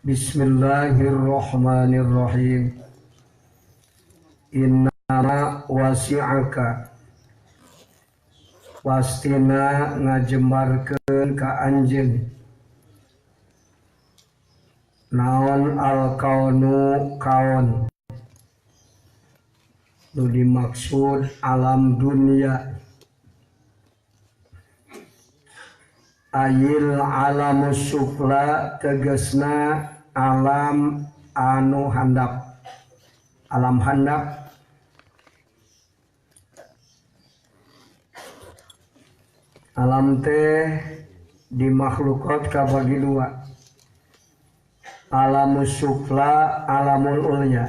Bismillahirrahmanirrahim. Innama wasi'aka, pastina ngajembarkeun ka anjeun naon al-kaunu kaun, nu dimaksud alam dunia, ayil alamus sufla tegesna alam anu handap, alam handap. Alam teh di makhlukat kabagi dua, alamus sufla, alamul ulya.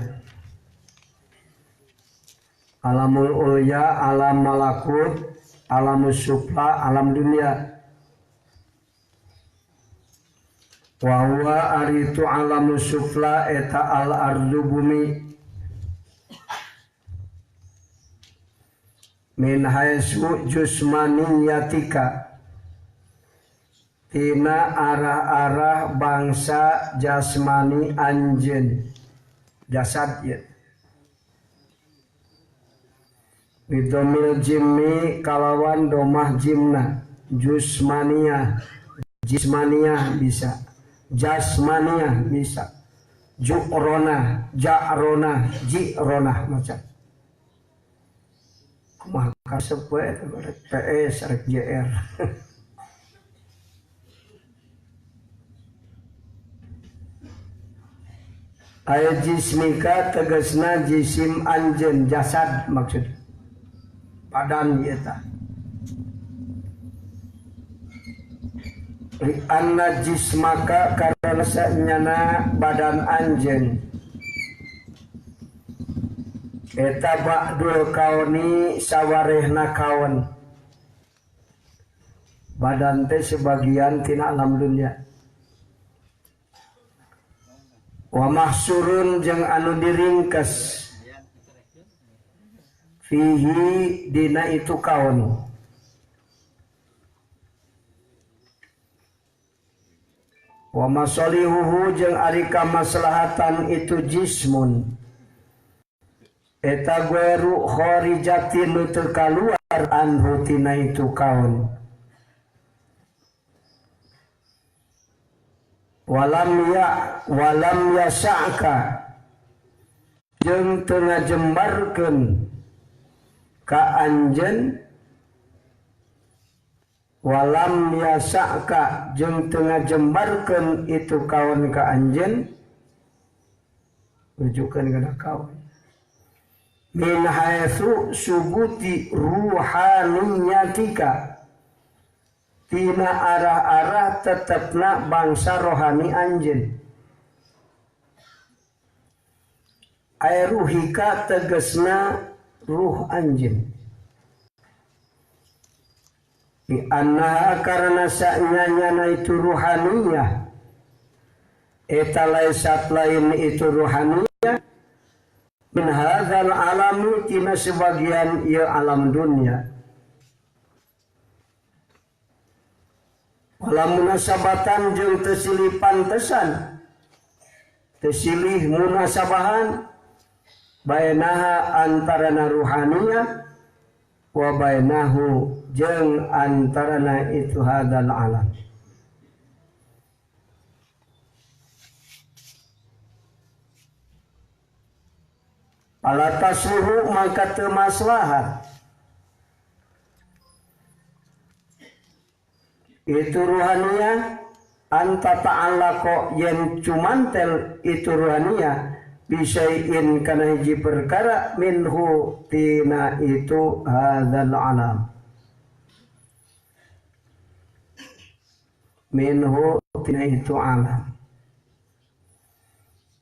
Alamul ulya alam malakut, alamus sufla alam dunia. Wa huwa aritu alamus sufla eta al ardu bumi, min haitsu jusmaniyatika, tina arah-arah bangsa jasmani anjeun, jasad ieu. Bidomil jimmi kalawan domah jimna, jusmaniyah, jismaniyah bisa, jasmaniyah bisa, ju'rona, ja'rona, ji'rona macam. Kumaha kasepe rek PS rek JR. Aya jismika tegasna jisim anjeun, jasad maksud, badan ieu tah. Li anna jismaka karena sanyana badan anjeun, eta ba'dul kauni sawarehna kaun, badan teh sebagian tina alam dunia. Wa mahsurun jeung anu diringkes, fihi dina itu kaun. Wa masalihuhu jeung ari kamaslahatan itu jismun, eta gueru kharijatin nu teu kaluar anhu tina itu kaun. Walam yasa'ka jeung teu ngajembarkeun ka anjeun, walam yasa'ka jeung teu ngajembarkeun itu kaun ka anjeun, rujukeun kana kaun. Min haitsu subuti ruhaniyatika, tina arah-arah tetepna bangsa rohani anjeun. Ay ruhika tegesna ruh anjeun. Di anna karena sa'nyana itu ruhaniyah, eta laisat lain itu ruhaniyah, min hadzal alami tina sebagian ieu alam dunia. Wala munasabatan jeung teu silih pantesan, teu silih munasabahan, bainaha antarana ruhaniyah wa bainahu jeung antarana itu hadzal alam. Pala tasluhu maka teu maslahat itu ruhaniyah anta ta'allaqo yen cumantel itu ruhaniyah bisyai'in kana hiji perkara minhu tina itu hadzal alam, minhu tina itu alam.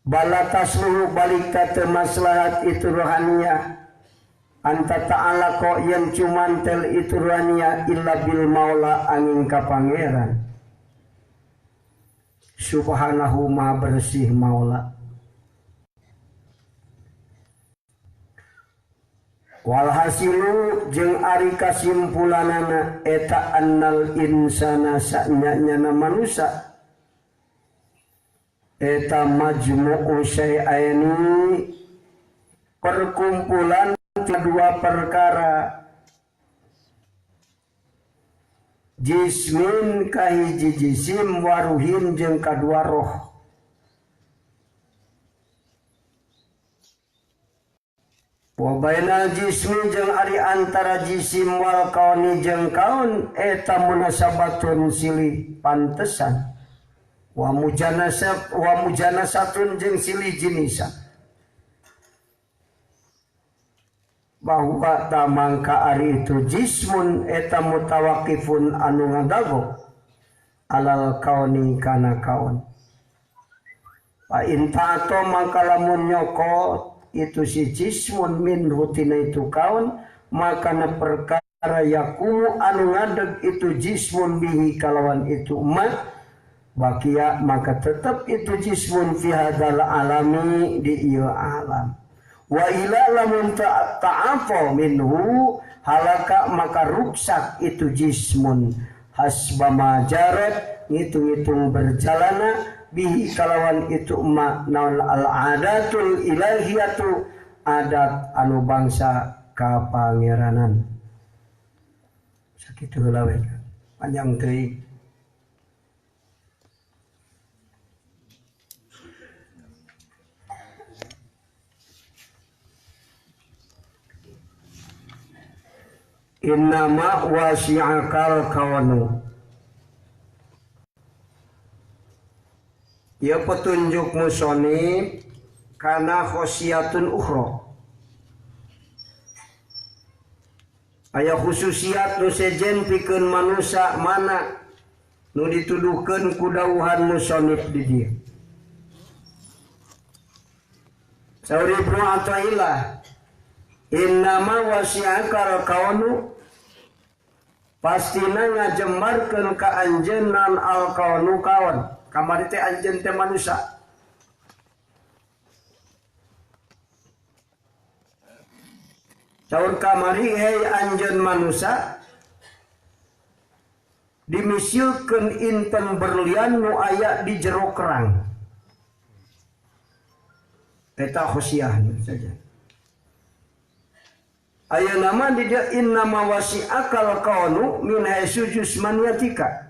Bala tasluhu balik teu maslahat itu ruhaniyah anta ta'allaqo yang cumantel itu ruhaniyah illa bil maula angin ka pangeran subhanahu maha bersih maula. Walhasilu jeung ari kasimpulanana eta annal insana sa'nyana manusia eta majmu'u syai'aini perkumpulan kedua perkara jismin kahiji jisim waruhin jeung kadua roh. Wa bainal jismi jeung ari antara jisim wal kauni jeung kaun eta munasabatun silih pantesan. Wa mujanasatun jeung silih jinisan. Bahwa tamangka ari itu jismun eta mutawakifun anu ngadago alal kauni kana kaun. Fa intato mangka lamun nyokot itu si jismun min rutina itu kaun maka na perkara yakumu anu ngadeg itu jismun bihi kalawan itu ma bakia maka tetap itu jismun fi hadal alami di ieu alam. Wa ila lamun ta'afo minhu halaka maka ruksak itu jismun hasba majarat ngitung-ngitung berjalana bihi kalawan itu ma naul al adatul ilahiyatu adat anu bangsa kapangeranan sakitu heula we panjang teuing. Innama wasi'akal kawanu. Ya petunjuk musonib karena khosiyatun ukhra. Aya khususiat nu sejen pikeun manusia mana nu dituduhkeun ku dawuhan musonib di dieu. Sauri Ibnu Athaillah, innama wasi'akal kawanu pastina ngajembarkeun ka anjeunnan al kawanu kawan. Kamari teh anjeun teh manusia. Saur kamari hei anjeun manusia dimisilkeun inten berlian nu aya di jero kerang. Eta khosiahna saja. Aya nama di dia innama wasi'akal kaunu min haitsu jusmaniyatika.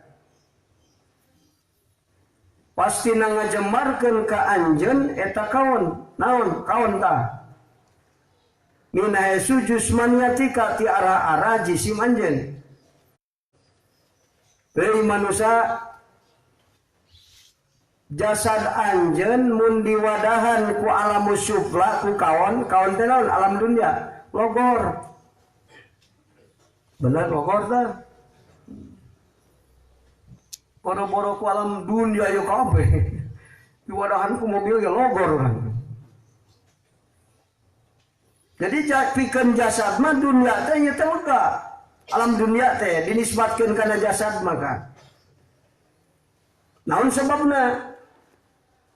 Pasti ngajembarkeun ka anjeun eta kaun. Naon kaun tah? Min haitsu jusmaniyatika ti arah-arah jisim anjeun. Dari manusia jasad anjeun mun diwadahan ku alamus sufla ku kawan teh naon alam dunia. Logor. Benar logor tah. Boro-boro ku alam dunia yo kabeh. Diwadahan ku mobil ya logor kan. Jadi pikeun jasad mah dunia teh ieu teh lega. Alam dunia teh dinisbatkeun kana jasad maka. Naon sebabna?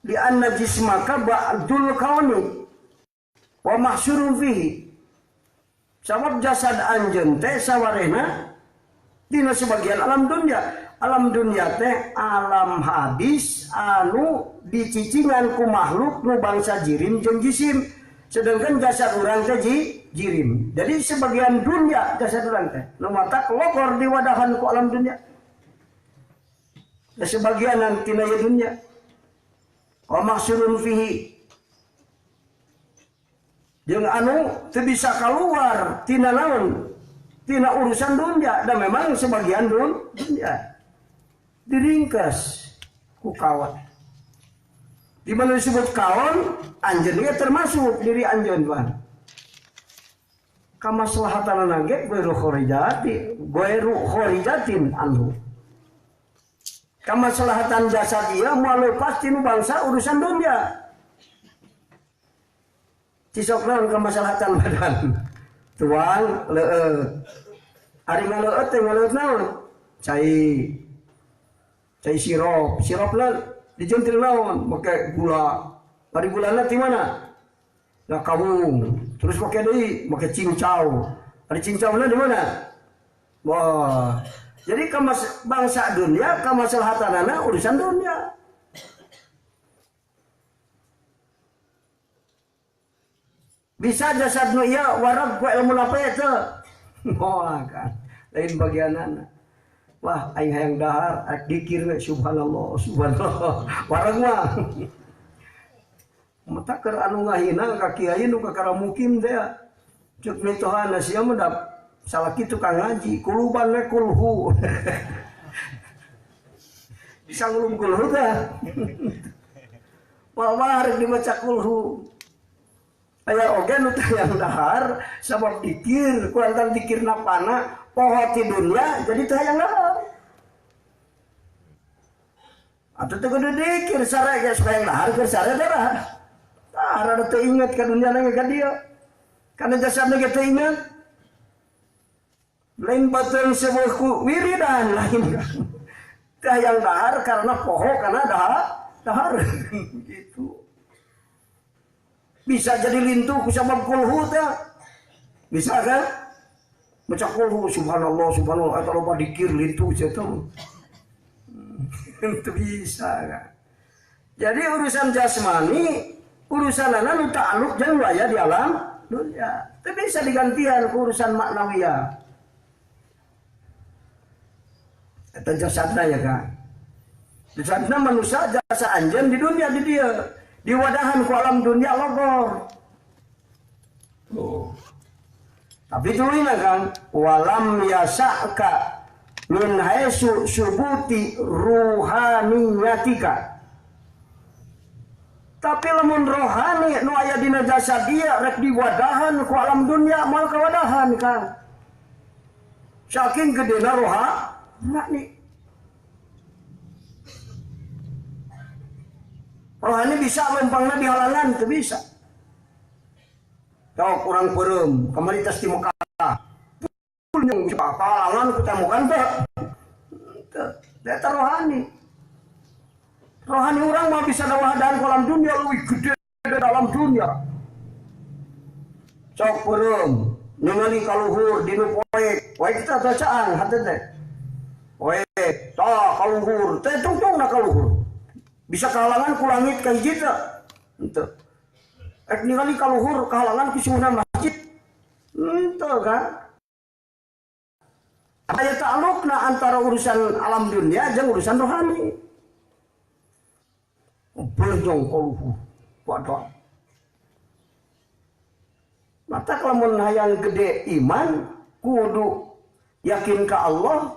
Di anna jismaka ba'dul kauni wa mahsyurun fihi. Sabab jasad anjeun teh sawarehna dina sebagian alam dunia. Alam dunia teh alam hadis anu dicicingan ku makhluk nu bangsa jirim jeung jisim. Sedangkan jasad urang teh jirim. Jadi sebagian dunia jasad urang teh nu matak logor diwadahan ku alam dunia. Da sebagianan tina ieu dunia. Wa mahsyurun fihi. Jeung anu teu bisa keluar tina naon? Tina urusan dunia dan memang sebagian dunia diringkas ku kawan. Di mana disebut kawan, anjeun ge termasuk diri anjeun Tuhan. Kamaslahatana ge ghairu khorijatin anhu. Kamaslahatan jasad ieu moal lepas tinu bangsa urusan dunia. Cisok naon kamaslahatan badan. Tuang leueut. Ari ngaleueut teh ngaleueut naon? Cai sirop lah dijentil naon make gula. Ari gulana ti mana? Nah kawung. Terus make deui make cincau. Ari cincaunya di mana? Wah. Jadi bangsa dunia kamaslahatanana urusan dunia. Bisa jasad nu ieu wareg ku ilmu apa eta? Moal kan. Lain bagianana. Wah, aing hayang dahar, rek dikir we subhanallah, subhanallah. Wareg mah. Mata keur anu ngahina ka kiai nu kakara mukim teh. Ceuk mitohana sia mah da salah kitu kang ngaji, kuluban we kulhu. Bisa ngulum kulhu teh. Wah, rek dibaca kulhu. Aya oge nu tayang dahar sabab dikir, ku antar dikirna pana poho ti dunya jadi tayang dahar. Atuh teu kudu dikir sare geus hayang dahar keur sare darah. Tah rada teu inget ka dunya nange ka dieu. Kana jasadna ge teu inget. Lain bateung sebuah ku wiridan lain. Tayang dahar karena poho kana dahar gitu. Bisa jadi lintuh ku sabab kulhu teh. Bisa kan? Baca kulhu subhanallah subhanallah atau loba dikir lintuh itu. Itu bisa kan. Jadi urusan jasmani, urusan ana nu ta'alluq jeung aya di alam dunya. Teu bisa digantian ku urusan maknawiyah. Eta jasadna ya kan. Jasadna manusia jasa anjeun di dunia di dia. Di wadahan ku alam dunia logor. Oh. Tapi tulina kan walam yasa'ka min haisu subuti ruhaniyatika. Tapi lamun rohani nu aya dina jasad dia rek di wadahan ku alam dunia moal kawadahan kan. Saking gedena rohani. Rohani bisa lempangna di halangan, itu bisa. Kalau kurang perem, kemarin tes di Mekah. Yang bisa halangan ketemukan teh. Itu rohani. Rohani orang mau bisa dawahan kolam dunia lebih gede dalam dunia. Cok perem, ningali kaluhur dinu poek kita bacaan hate teh. Poek, tah kaluhur, teh tungtung na kaluhur. Bisa kehalangan ku langit ka hiji teh. Henteu. Ek ningali kaluhur kehalangan ku suhunan masjid. Henteu kan. Aya ta'alluqna antara urusan alam dunia jeung urusan rohani. Beljong kaluhur. Waduh. Mata lamun hayang gede iman kudu yakin ka Allah.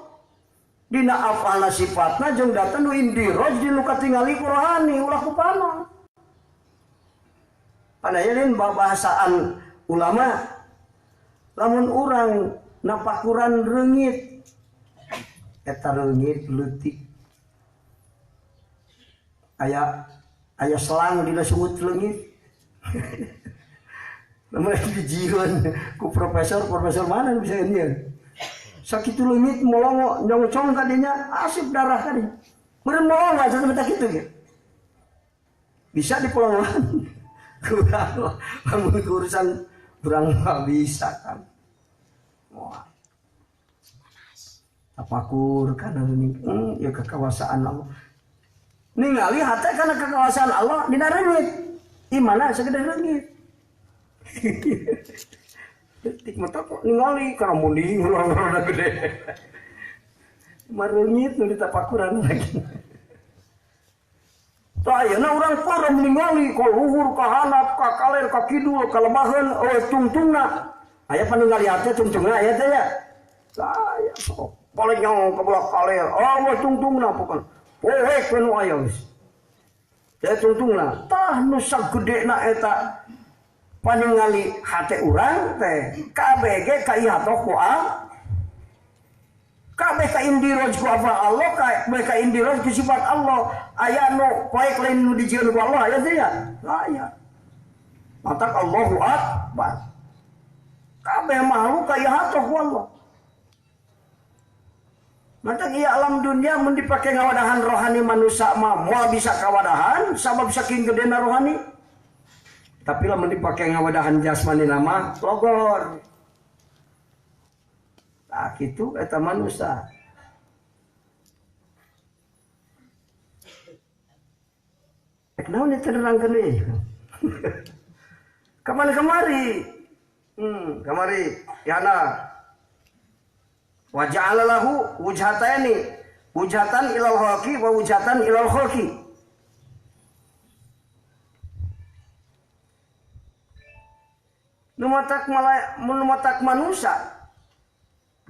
Dina afalna sifatna jeung data nu indiroj di nu katingali ku rohani ulah ku pana. Panayeun bahasaan ulama lamun urang napakuran reungit eta reungit leutik. Aya selang dina sungut leungit. Lamun dijieun ku profesor mana bisa ieu. Sakitu leungit molongo nyongcong kadinya asip darah kadi. Meureun molong aja mata kitu ge. Bisa dipolongan. Kurang lamun urusan urang mah bisa kan. Wah. Tapakur kana ya kekuasaan Allah. Ningali hate kana kekuasaan Allah dina reungit. Imana sagede reungit. Tik mata kok ningali kana munding urang-urang gede. Mareungit nu ditapakuran lagi. Tah ayeuna urang parem ningali ka luhur ka handap ka kaler ka kidul ka lemaheun tungtungna. Aya paningali hate tungtungna aya teh ya. Saya sok paling nyong ka belah kaler. Tungtungna pokona. Poek nu aya geus. Teh tungtungna tah nu sagedena eta paningali hate urang teh kabeh ge kaihatoh ku kabeh ka indiroj ku Allah kabeh ka indiroj ku sifat Allah aya nu poek lain nu dijieun ku Allah aya teh ya aya matak Allahu akbar kabeh makhluk kaihatoh ku Allah matak ieu alam dunia mun dipake ngawadahan rohani manusia mah moal bisa kawadahan sabab saking gedena rohani. Tapi lamun dipake ngawadahan jasmani nama logor. Nah kitu eta manusia. Naon eta nerangkeun deui. Kemari. Kemari. Yana. Wa ja'ala lahu wujhataini. Wujhatan ilal khalqi wa wujhatan ilal khalqi. Numatak manusia.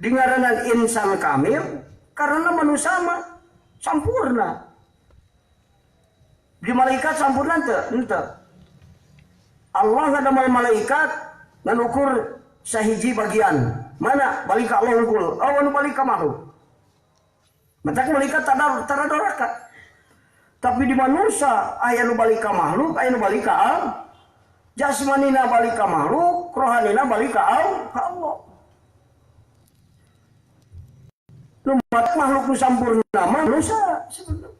Dingaranan insan kamil karena manusia mah sampurna. Di malaikat sampurna ente. Allah ngadamal malaikat ngan ukur sahiji bagian. Mana balik ka Allah unggul. Anu balik ka makhluk. Matak malaikat tada doraka. Tapi di manusia aya nu balik ka makhluk, aya nu balik ka Allah. Jasmanina balik ka makhluk, rohanina balik ka Allah. Nu makhluk nu sampurna manusia sebenarnya.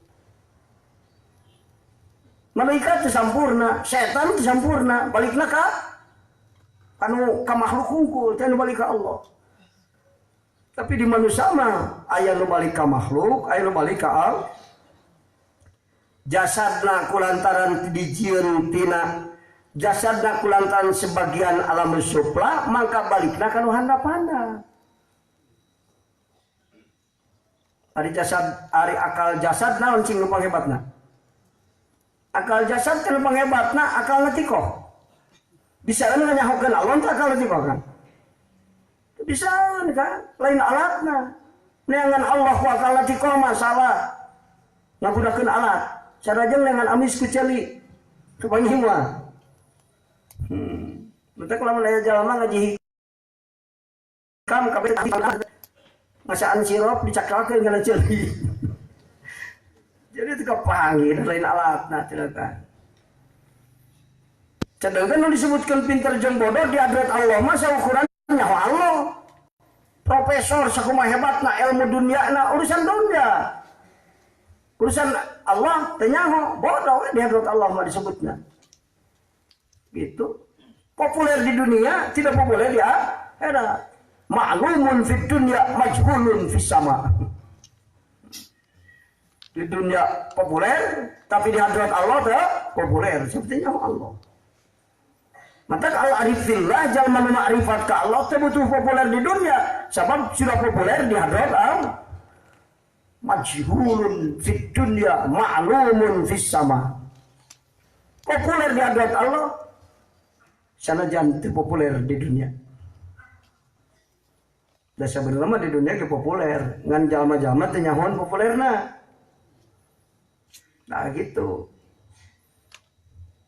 Malaikat itu sampurna, setan itu sampurna, balikna ka anu ka makhluk hungkul, teh nu balik ka Allah. Tapi di manusia mah aya nu balik ka makhluk, aya nu balik ka Allah. Jasadna kulantaran dijieun tina jasadna kulantaran sebagian alam supla, mangka balikna ka nu handap-handap. Ari akal jasad naon cing nu panghebatna? Akal jasad kan panghebatna akal natikoh. Bisa kan nyahokeun Allah teh akal natikoh kan? Bisa kan? Lain alatna. Neangan Allah ku akal natikoh masalah. Ngagunakeun alat. Sarajeng neangan amis ku ceuli. Kepanggih mah. Mata kalau aya jalma ngaji hikam kabeh ngasaan sirup dicaklakeun kana ceuli. Jadi itu kepanggil lain alatna tilakan. Sedangkan nu disebutkan pinter jeung bodoh di hadrat Allah mah saukuran nyawa Allah. Profesor sakumaha hebatna ilmu dunyana urusan dunia. Urusan Allah teu nyaho, bodoh di hadrat Allah mah disebutna. Gitu. Populer di dunia, tidak populer di akhirat. Ma'lumun fid dunya, majhulun fis sama. Di dunia populer, tapi di hadrat Allah tak populer. Sepertinya Allah. Maka kalau arifillah, jalma ma'rifat ke Allah, butuh populer di dunia. Sebab sudah populer di hadrat Allah. Majhulun fid dunya, ma'lumun fis sama. Populer di hadrat Allah, sanajan populer di dunia. Dan sebenarnya di dunia ke populer, ngan jalma-jalma teu nyahoan populerna. Nah gitu.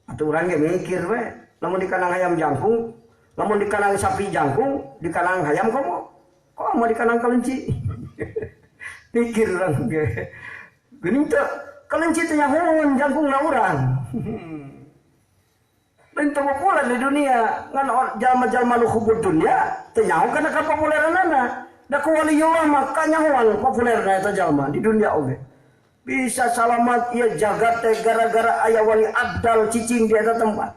Atuh urang ge mikir we, lamun di kanang hayam jangkung, lamun di kanang sapi jangkung, di kanang hayam komo. Kok mau di kanang kelinci? Mikir urang ge. Geuning teh kelinci teh nyahoan jangkungna urang. Lain teu populer di dunia, ngan jalma-jalma nu hubud dunia teu nyaho kana kapopuleranana. Da ku waliyullah mah kanyahoan populerna eta jalma di dunia oge. Bisa selamat ia jagat teh gara-gara aya wali abdal cicing di eta tempat.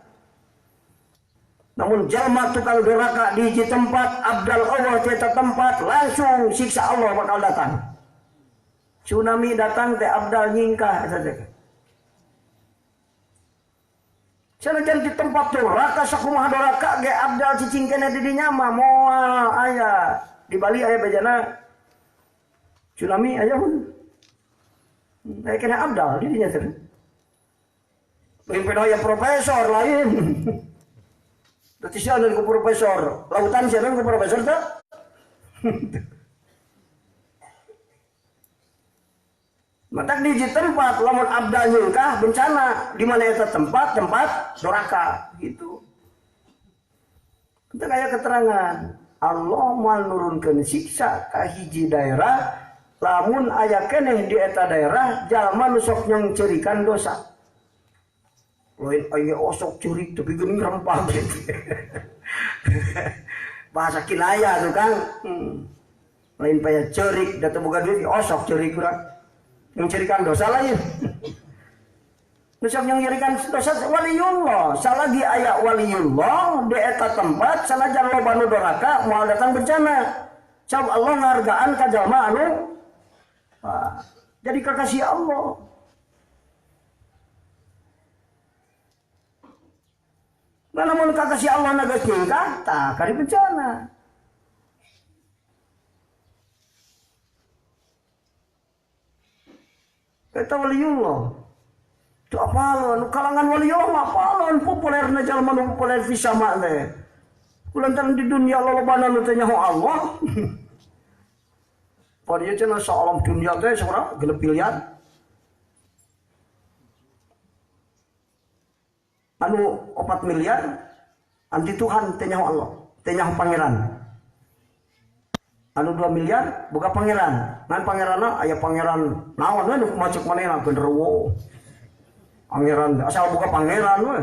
Namun jalma tukang durhaka di hiji tempat, abdal Allah di eta tempat, langsung siksa Allah bakal datang. Tsunami datang teh abdal nyingkah eta teh. Sanajan di tempat durhaka sakumaha durhaka ge abdal cicing keneh di dinya mah moal aya. Di Bali aya bejana tsunami aya mun. Saya kena abdal di dinya teh. Pemimpin yang profesor lain. Berarti siapa ku profesor? Lautan siapa ku profesor tak? Mata di tempat lamun abdal nyungkah bencana di mana itu tempat doraka gitu. Kita kayak keterangan Allah mau nurunkan siksa ka hiji daerah. Lamun aya keneh di eta daerah jalma nu sok nyengcerikan dosa. Lain aya osok cerik tapi geuning rempah gitu. Bahasa kinaya tuh kan. Lain paya cerik da teu boga duit osok cerik urang. Nyengcerikan dosa lain. Nu sok nyengcerikan dosa waliyullah. Salagi aya waliyullah di eta tempat sanajan loba nu doraka moal datang bencana. Cab Allah ngargaan ka jalma anu jadi kekasih Allah. Namun kakasih Allah naga cinta, tak kari bencana. Kita waliullah. Itu apalon, kalangan waliullah apalon populer na jalman populer bisa makna. Kulantaran di dunia lolobana nu teh nyaho Allah. Padahal cenah salam dunia teh seorang genep pilihan. Anu 4 miliar anti Tuhan teh nyaho Allah, teh nyaho pangeran. Anu 2 miliar boga pangeran. Ngan pangeranna aya pangeran naon we nu macuk manehna genderuwo. Pangeran asal boga pangeran we.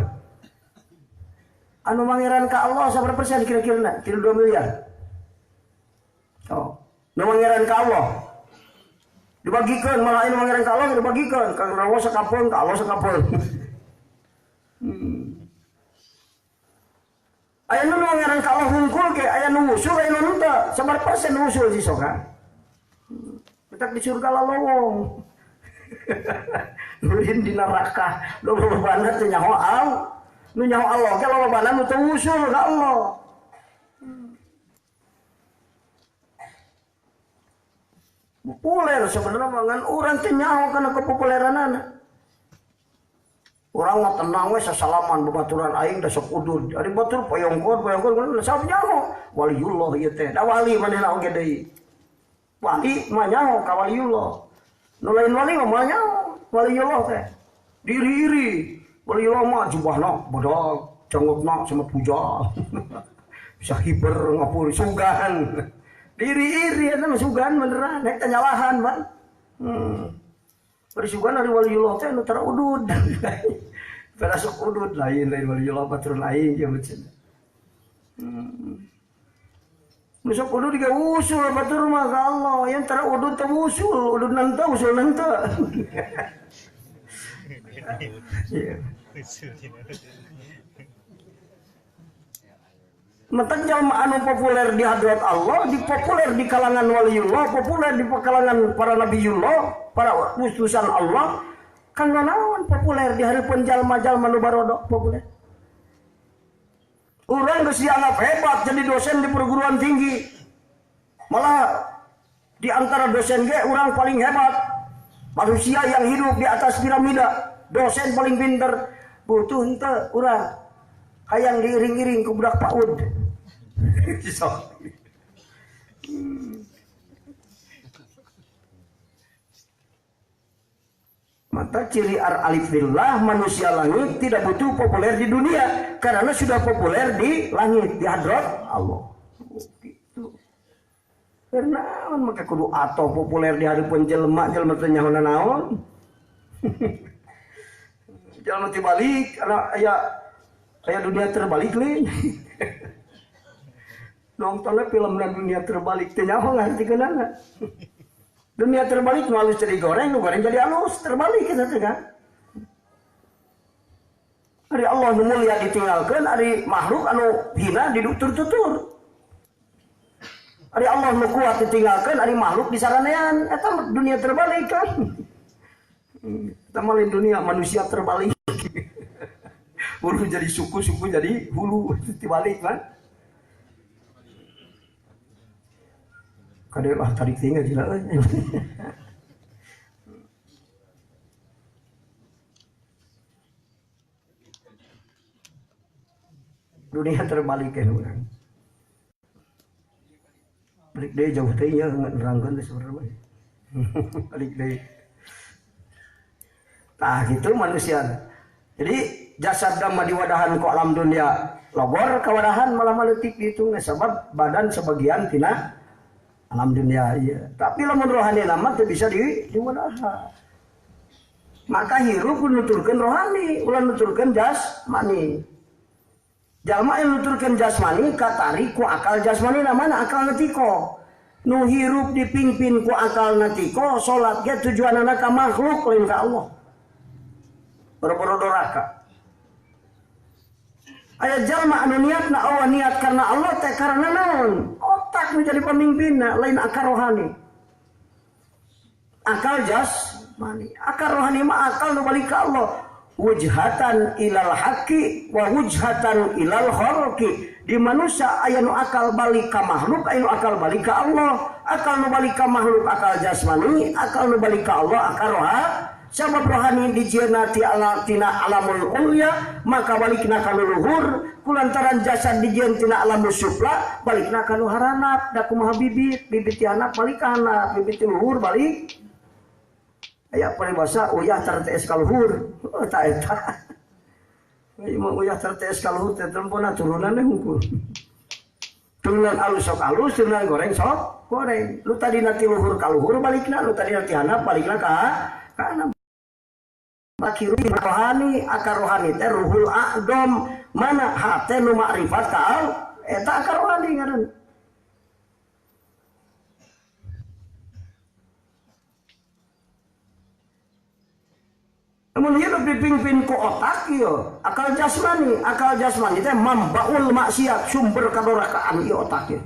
Anu pangeran ka Allah saberapa persen kira-kira? Kira 2 miliar. Oh, nu pangeran ka Allah dibagikeun malah anu pangeran ka Allah dibagikeun ka rawo sakapeung ka Allah sakapeung. Aya nu pangeran ka Allah hungkul ge aya nu usul aya nu teu. Saberapa persen usul si soka? Petak di surga lalowong. Nurin di neraka. Lolobana teh nyaho Allah. Nu nyaho Allah ge lolobana nu teu usul ka Allah. Populer sebenarnya mangan urang teh nyaho kana kepopuleranana. Urang mah tenang we sasalaman babaturan aing da sok udud. Ari batur poyongkor sabab nyaho waliullah ieu teh. Da wali manehna oge deui. Wali mah nyaho ka waliullah. Nu lain wali mah nyaho waliullah teh. Diri-iri. Waliullah mah jubahna bodag, cengotna sama puja. Bisa hiber ngapur sugan. Diri-iri eta mah sugan beneran, nek nyalahan, Bang. Bari sugan ari waliullah teh nu tara udud. Pada sok udud lain waliullah batur lain ya betul. Sok udud ge usul batur mah ka Allah, yang tara udud teh usul, udud nan teh usul nan teh. Mentek jalma anu populer di hadrat Allah, populer di kalangan waliullah, populer di kalangan para nabiullah, para utusan Allah, kan naon populer di hareupeun jalma-jalma nu barodok populer. Urang geus dianggap hebat jadi dosen di perguruan tinggi. Malah di antara dosen ge urang paling hebat. Manusia yang hidup di atas piramida, dosen paling pinter. Butuh henteu urang hayang diiring-iring ku budak PAUD. Maka ciri alif billah manusia langit tidak butuh populer di dunia karena sudah populer di langit di hadrat Allah. Gitu. Karena maka kudu atau populer di hadapan jelema teh nyaho naon. Jangan dibalik karena aya dunia terbalik lin. Nontonnya film dunia terbalik teh nyaho ngartikeunana. Dunia terbalik nu halus jadi goreng, nu goreng jadi halus, terbalik kita teh kan. Ari Allah nu mulia ditinggalkeun, ari makhluk anu hina didutur-tutur. Ari Allah nu kuat ditinggalkeun, ari makhluk disaranean, eta dunia terbalik kan. Kita malin dunia manusia terbalik. Hulu jadi suku jadi hulu dibalik kan. Kadang tarik tinggal juga. Dunia terbalik kan orang. Balik deh jauh teh ya ngerangkeun teh sebenarnya. Balik deh. Nah gitu manusia. Jadi jasad dama diwadahan ku alam dunia logor kawadahan malah maletik gitu sebab badan sebagian tina alam dunia iya. Tapi lamun rohani nama teu bisa diwadahan. Maka hirup nuturkeun rohani, ulah nuturkeun jasmani. Jalma yang nuturkeun jasmani katari ku akal jasmani namana akal netiko. Nu hirup dipingpin ku akal netiko, salat ge tujuanna ka makhluk lain ka Allah. Boro-boro doraka. Aya jalma anu niatna Allah niat karena Allah teh karena naon? Otak menjadi pemimpinna lain akal rohani. Akal jasmani, akal rohani mah akal nu balik ka Allah. wujhatan ilal haqqi wa wujhatan ilal khalqi. Di manusia aya nu akal balik ka makhluk, aya nu akal balik ka Allah. Akal nu balik ka makhluk akal jasmani, akal nu balik ka Allah akal rohani. Sabab rohani dijieuna ti tina alamul ulya, maka balikna ka luhur. Kulantaran jasad dijieun tina alamul sufla, balikna ka nu haranap. Da kumaha bibit, bibit ti anak balik ka anak, bibit ti luhur balik. Aya paribasa uyah tartes ka luhur. Ta eta. Imam uyah tertes kalau teh tempona turunan hungkul. Turunan alus sok alus, turunan goreng sok goreng. Lu tadi nanti luhur ka luhur balikna, lu tadi nanti handap balikna ka handap. Makiru rohani, akar rohani teh ruhul aqdam. Mana hate nu makrifat ka eta akar rohani ngaran. Namun hidup dipimpin ku otak yo, akal jasmani teh mambaul maksiat, sumber kadorakaan ieu otak ieu.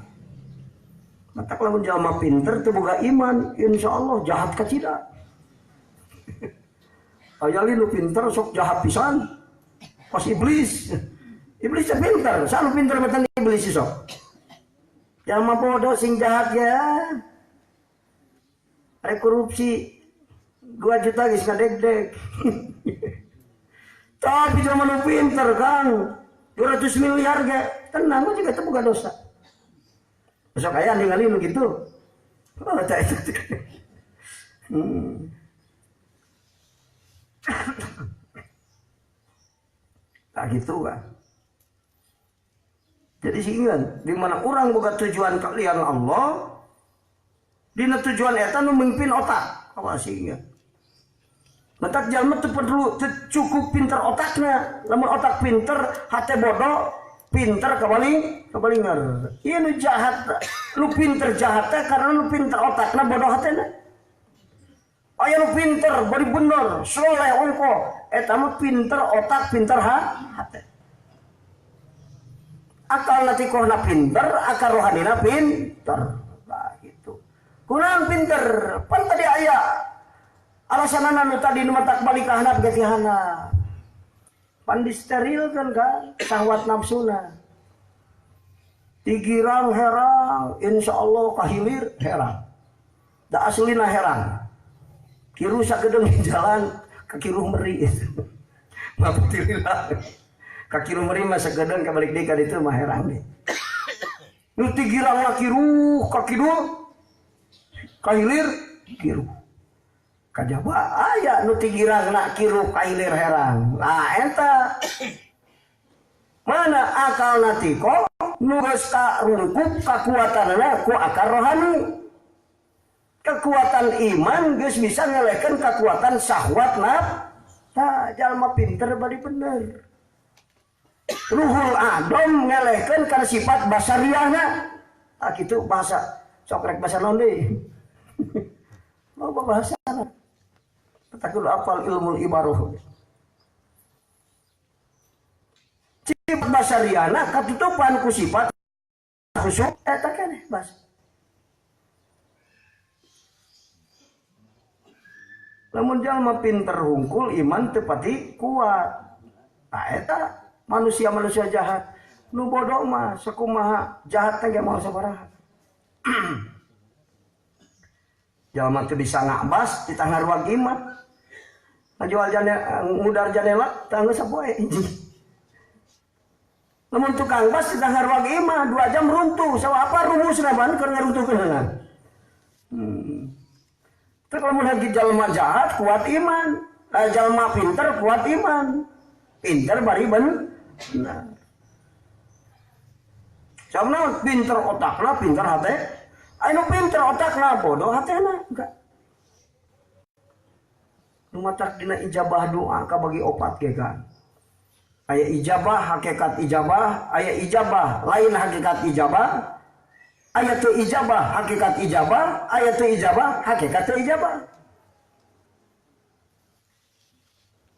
Mata lamun jalma pinter teu boga iman, insyaallah jahat ka cida. Aya nu pinter sok jahat pisan. Pas iblis. Iblis teh pinter, sanu pinter matan iblis sok. Jalma bodoh sing jahat ya. Rek korupsi 2 juta geus kadek-dek. Tapi cuma lu pinter Kang. 200 miliar ge tenang gua juga teu boga dosa. Besok aya ningali nu kitu. Oh tah itu. Tak gitu kan. Jadi sehingga di mana orang boga tujuan kalian Allah, dina tujuan eta nu mimpin otak. Awas sehingga matak jalma teu perlu cukup pinter otakna. Lamun otak pinter, hate bodoh, pinter kabalingar. Ieu nu jahat, lu pinter jahat teh karena lu pinter otakna bodoh hatena. Aya nu pinter, bari bener, soleh ongko, eta mah pinter otak, pinter hate. Akal natikohna pinter, akal rohanina pinter. Nah gitu. Kunaon pinter? Pan tadi aya alasanana nu tadi nu matak balik ka handap ge ti handap. Pan disterilkeun kan syahwat nafsuna. Digirang herang, insyaallah kahilir herang. Da aslina herang. Kiru sagedeung jalan ka kiru meri. Mabutilah. Ka kiru meri mah sagedeung ka balik deui ka ditu mah herang deui. Nu digirang kiru ka kidul kahilir kiru. Kajaba aya nu tigirangna kiru kailir herang. Nah eta mana akal natiko nu geus karungkup kakuatanna ku akar rohani. Kekuatan iman geus bisa ngelehkeun kekuatan syahwat Tah jalma pinter bari bener. Ruhul adom ngelehkeun kana sifat basariahna. Ah kitu bahasa sok rek bahasa naon deui. Mau bahasana. Takul apal ilmu ibaroh. Sifat basariana katutupan ku sifat khusyuk eta keneh bas. Lamun jalma pinter hungkul iman teu pati kuat. Nah eta manusia-manusia jahat. Nu bodoh mah sakumaha jahat teh ge moal sabaraha. Jalma teu bisa ngabas di tangga ruang iman. Ngajual jandela, ngudar jandela, tangga sapoe hiji. Lamun tukang bas di tangga ruang iman 2 jam runtuh. Sawa apa rumusna ban keur ngaruntuhkeun heula. Teu lamun lagi jalma jahat kuat iman, jalma pinter kuat iman. Pinter bari bener. Sabna pinter otakna, pinter hate. Anu pinter otakna bodoh hatena enggak. Nu matak dina ijabah doa ka bagi opat ge kan. Aya ijabah hakikat ijabah, aya ijabah lain hakikat ijabah. Aya teu ijabah hakikat ijabah, aya teu ijabah hakikat teu ijabah.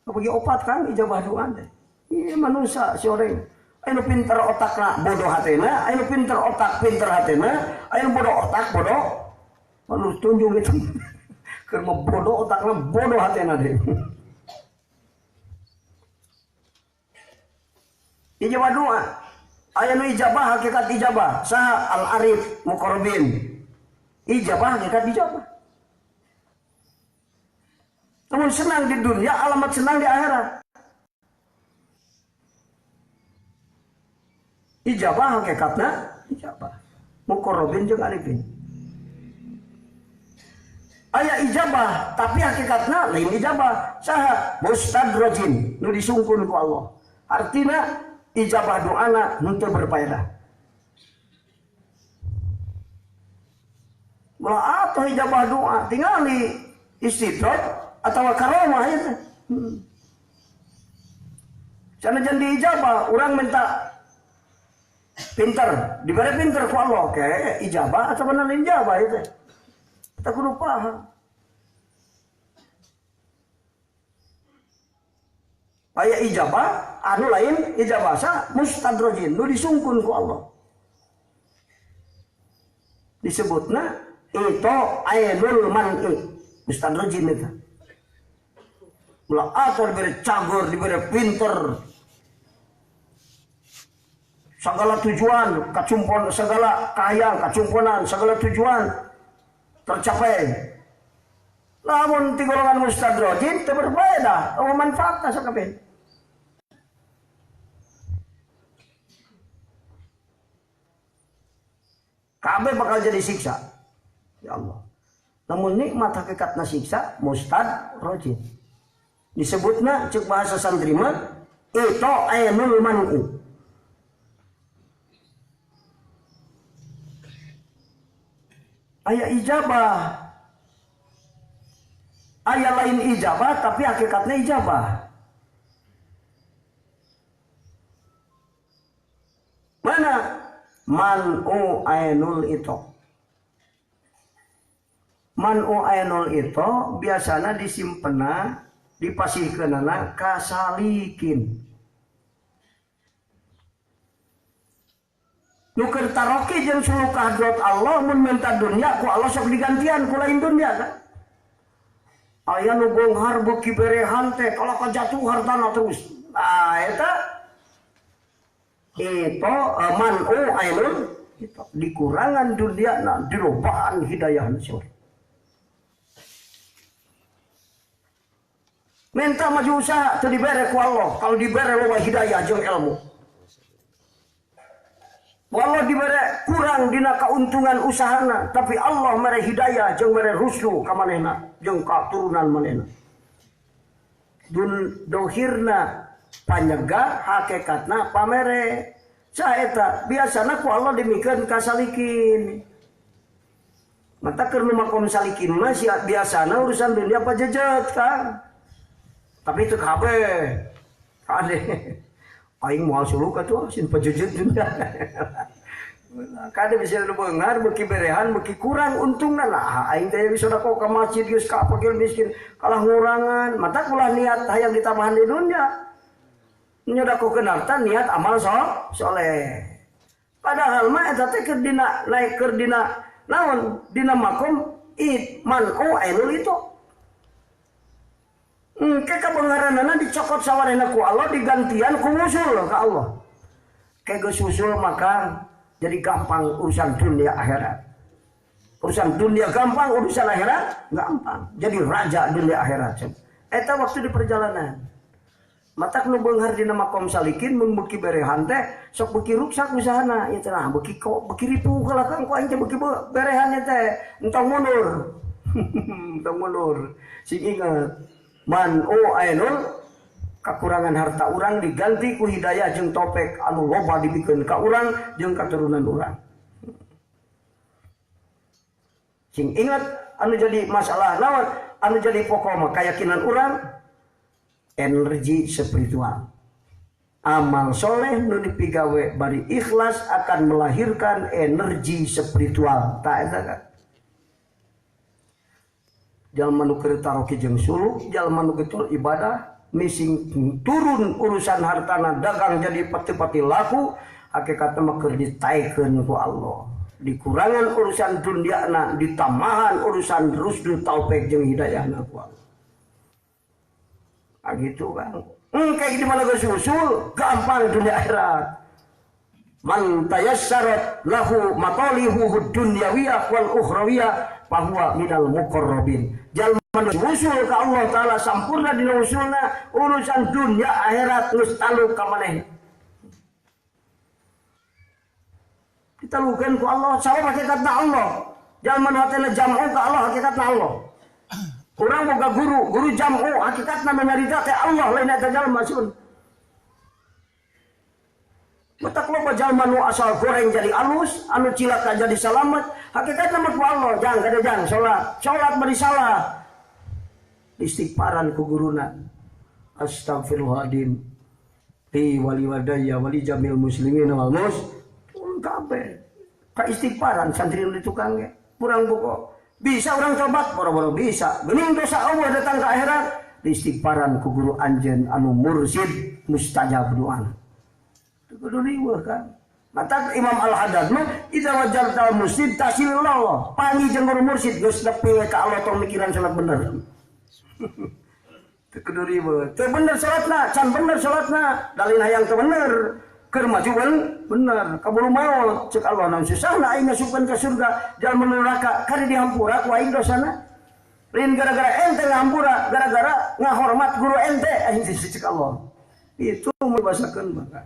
Bagi opat kan ijabah doa teh. Ieu manusia soreng. Anu pinter otakna bodoh hatena, anu pinter otak pinter hatena, anu bodoh otak bodoh. Anu tunjung itu. Keur bodoh otakna bodoh hatena deui. Ijabah doa. Aya nu ijabah hakikat ijabah. Saha al-arif muqarrabin. Ijabah hakikat ijabah. Namun senang di dunia, alamat senang di akhirat. Ijabah hakikatna ijabah. Muqarrabin jeung arifin. Aya ijabah tapi hakikatna lain ijabah. Saha mustadrajin nu disungkun ku Allah. Artina ijabah doana nu teu berfaedah. Mulah atuh ijabah doa tingali istidraj atawa karomah eta. Sanajan di ijabah urang minta pinter, diberi pinter ku Allah ke ijabah atau benar ijabah itu. Kita kudu paham. Aya ijabah, anu lain ijabah sa mustadrajin, nu disungkun ku Allah. Disebutna itu ainul man'i, mustadrajin itu. Mula atau diberi cagur, diberi pinter. Segala tujuan, kacumpon, segala kaya, kacumponan, segala tujuan tercapai. Namun ti golongan mustadrajin teu berbeda, manfaatna sakabeh. Kabeh bakal jadi siksa. Ya Allah. Namun nikmat hakikatna siksa mustadrajin. Disebutna cek bahasa santri mah itu ainul man'i. Aya ijabah. Aya lain ijabah tapi hakikatnya ijabah. Mana? Man'u ainul itu. Man'u ainul itu biasanya disimpena dipasihkeunana kasalikin. Nuker taroki jeung suluh kahadrat Allah mun minta dunia ku Allah sok digantian ku lain dunia kan. Aya nu beunghar beuki berehan teh kalau kajatuh hartana terus. Nah eta itu man'u ainul itu dikurangan dunia dirobaan hidayah syur. Minta maju usaha teu dibere ku Allah, kalau dibere loba hidayah jeung ilmu. Walau diberi kurang dina keuntungan usahana, tapi Allah mere hidayah jeung mere rusdu ka manehna jeung katurunan manehna. Dohirna panyegah hakikatna pamere. Saeta biasana ku Allah dimikeun kasalikin. Mata keur nu makom salikin mah biasana urusan dunia pajejet kan. Tapi itu kabeh. Kade. Aing moal suluk atuh sin pajejet dunia. Kade bisa nu beunghar beuki berehan beuki kurang untungna lah. Aing teh bisa sedekah ka masjid geus ka fakir miskin kalah ngurangan. Mata kulah niat hayang ditambahan di dunia. Nyodakokeun harta niat amal soleh. Padahal mah eta teh keur dina naik keur dina naon dina makom man'u ainul itu. Ke kabeungaranana dicokot sawarehna ku Allah digantian ku ngusul ka Allah. Ke geus usul maka jadi gampang urusan dunia akhirat. Urusan dunia gampang, urusan akhirat gampang. Jadi raja dunia akhirat. Eta waktu di perjalanan. Matak nu beunghar dina makom salikin mun beuki berehan teh sok beuki ruksak usahana ieu teh nah beuki ripuh ka lakang ku aing teh beuki berehan teh entong mundur. Entong mundur. Sing inget man'u ainul kakurangan harta urang diganti ku hidayah jeung topek anu loba dibikeun ka urang jeung katurunan urang. Sing ingat anu jadi masalah naon anu jadi pokok mah keyakinan urang energi spiritual. Amal soleh nu dipigawe bari ikhlas akan melahirkan energi spiritual. Tak eta kan? Jalma nu keur taroki jeung suluk, jalma nu betul ibadah, mising turun urusan hartana dagang jadi pati-pati laku, hakikatna mah keur ditaekeun ku Allah. Dikurangan urusan duniana, ditamahan urusan rusdu taufik jeung hidayahna ku Allah. Gitu kan. Kayak di mana usul gampang dunia akhirat. Man tayassarat lahu matalihu dunyawiyah wal ukhrawiyah fahuwa minal muqarrabin. Jalma usul ka Allah taala sampurna dina usulna urusan dunia akhirat geus talu ka maneh. Kita lukeun ku Allah sabab hakikatna Allah. Jalma hatena jam'u ka Allah hakikatna Allah. Urang boga guru jam'u hakikatna menarita teh Allah lain eta jalma sun. Matak loba jalma nu asal goreng jadi alus, anu cilaka jadi selamat. Hakikatna mah ku Allah, jang kada jang salat bari salah. Istighfaran ku guruna. Astagfirullahaladzim. Li wali wadaya wali jamil muslimin wal muslimin kabeh. Ka istighfaran santri nu tukang ge. Kurang pokok. Bisa orang tobat boro-boro bisa. Geuning dosa Allah datang ke akhirat. Istighfaran ku guru anjeun anu mursyid mustajab doa. Kudu riweuh kan. Mata Imam Al-Haddad mah idza wajartal mursyid tasillallah. Pangi jeung guru mursyid geus nepi ka Allah tong mikiran salat bener. Teu kudu riweuh. Teu bener salatna, can bener salatna, dalil hayang teu bener. Keur majuan bener, kaburu maot ceuk Allah naon susahna aing ngasupkeun ka surga, jalma neraka kari dihampura ku aing dosana. Lain gara-gara ente ngahampura, gara-gara ngahormat guru ente aing ceuk Allah. Itu membasakeun maka.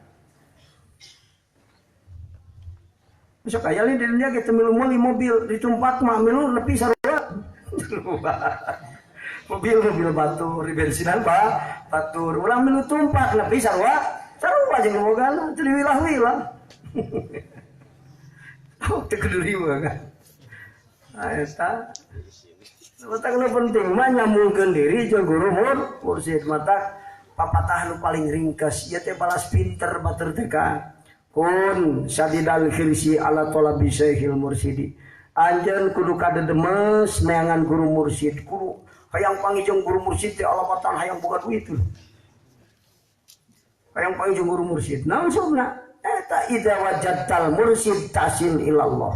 Besok aya di dunia kita milu meuli mobil ditumpak mah milu nepi sarua. mobil batur di bensinan batur. Ulang milu tumpak nepi sarua jeung bogana teu diwilah-wilah. Oh teu kudu riweuh kan. Eta Matak penting mah nyambungkeun diri jeung guru mursyid mata papatah nu paling ringkes ieu teh balas pinter batur teh ka. Kun sadidal khirsi ala talabi syekhil mursyidi. Anjeun kudu kadedemes neangan guru mursyid. Kudu hayang panggih guru mursyid teh alabatan hayang boga duit. Hayang panggih guru mursyid. Naon sabna? Eta idza wajadtal mursyid tasil ilallah.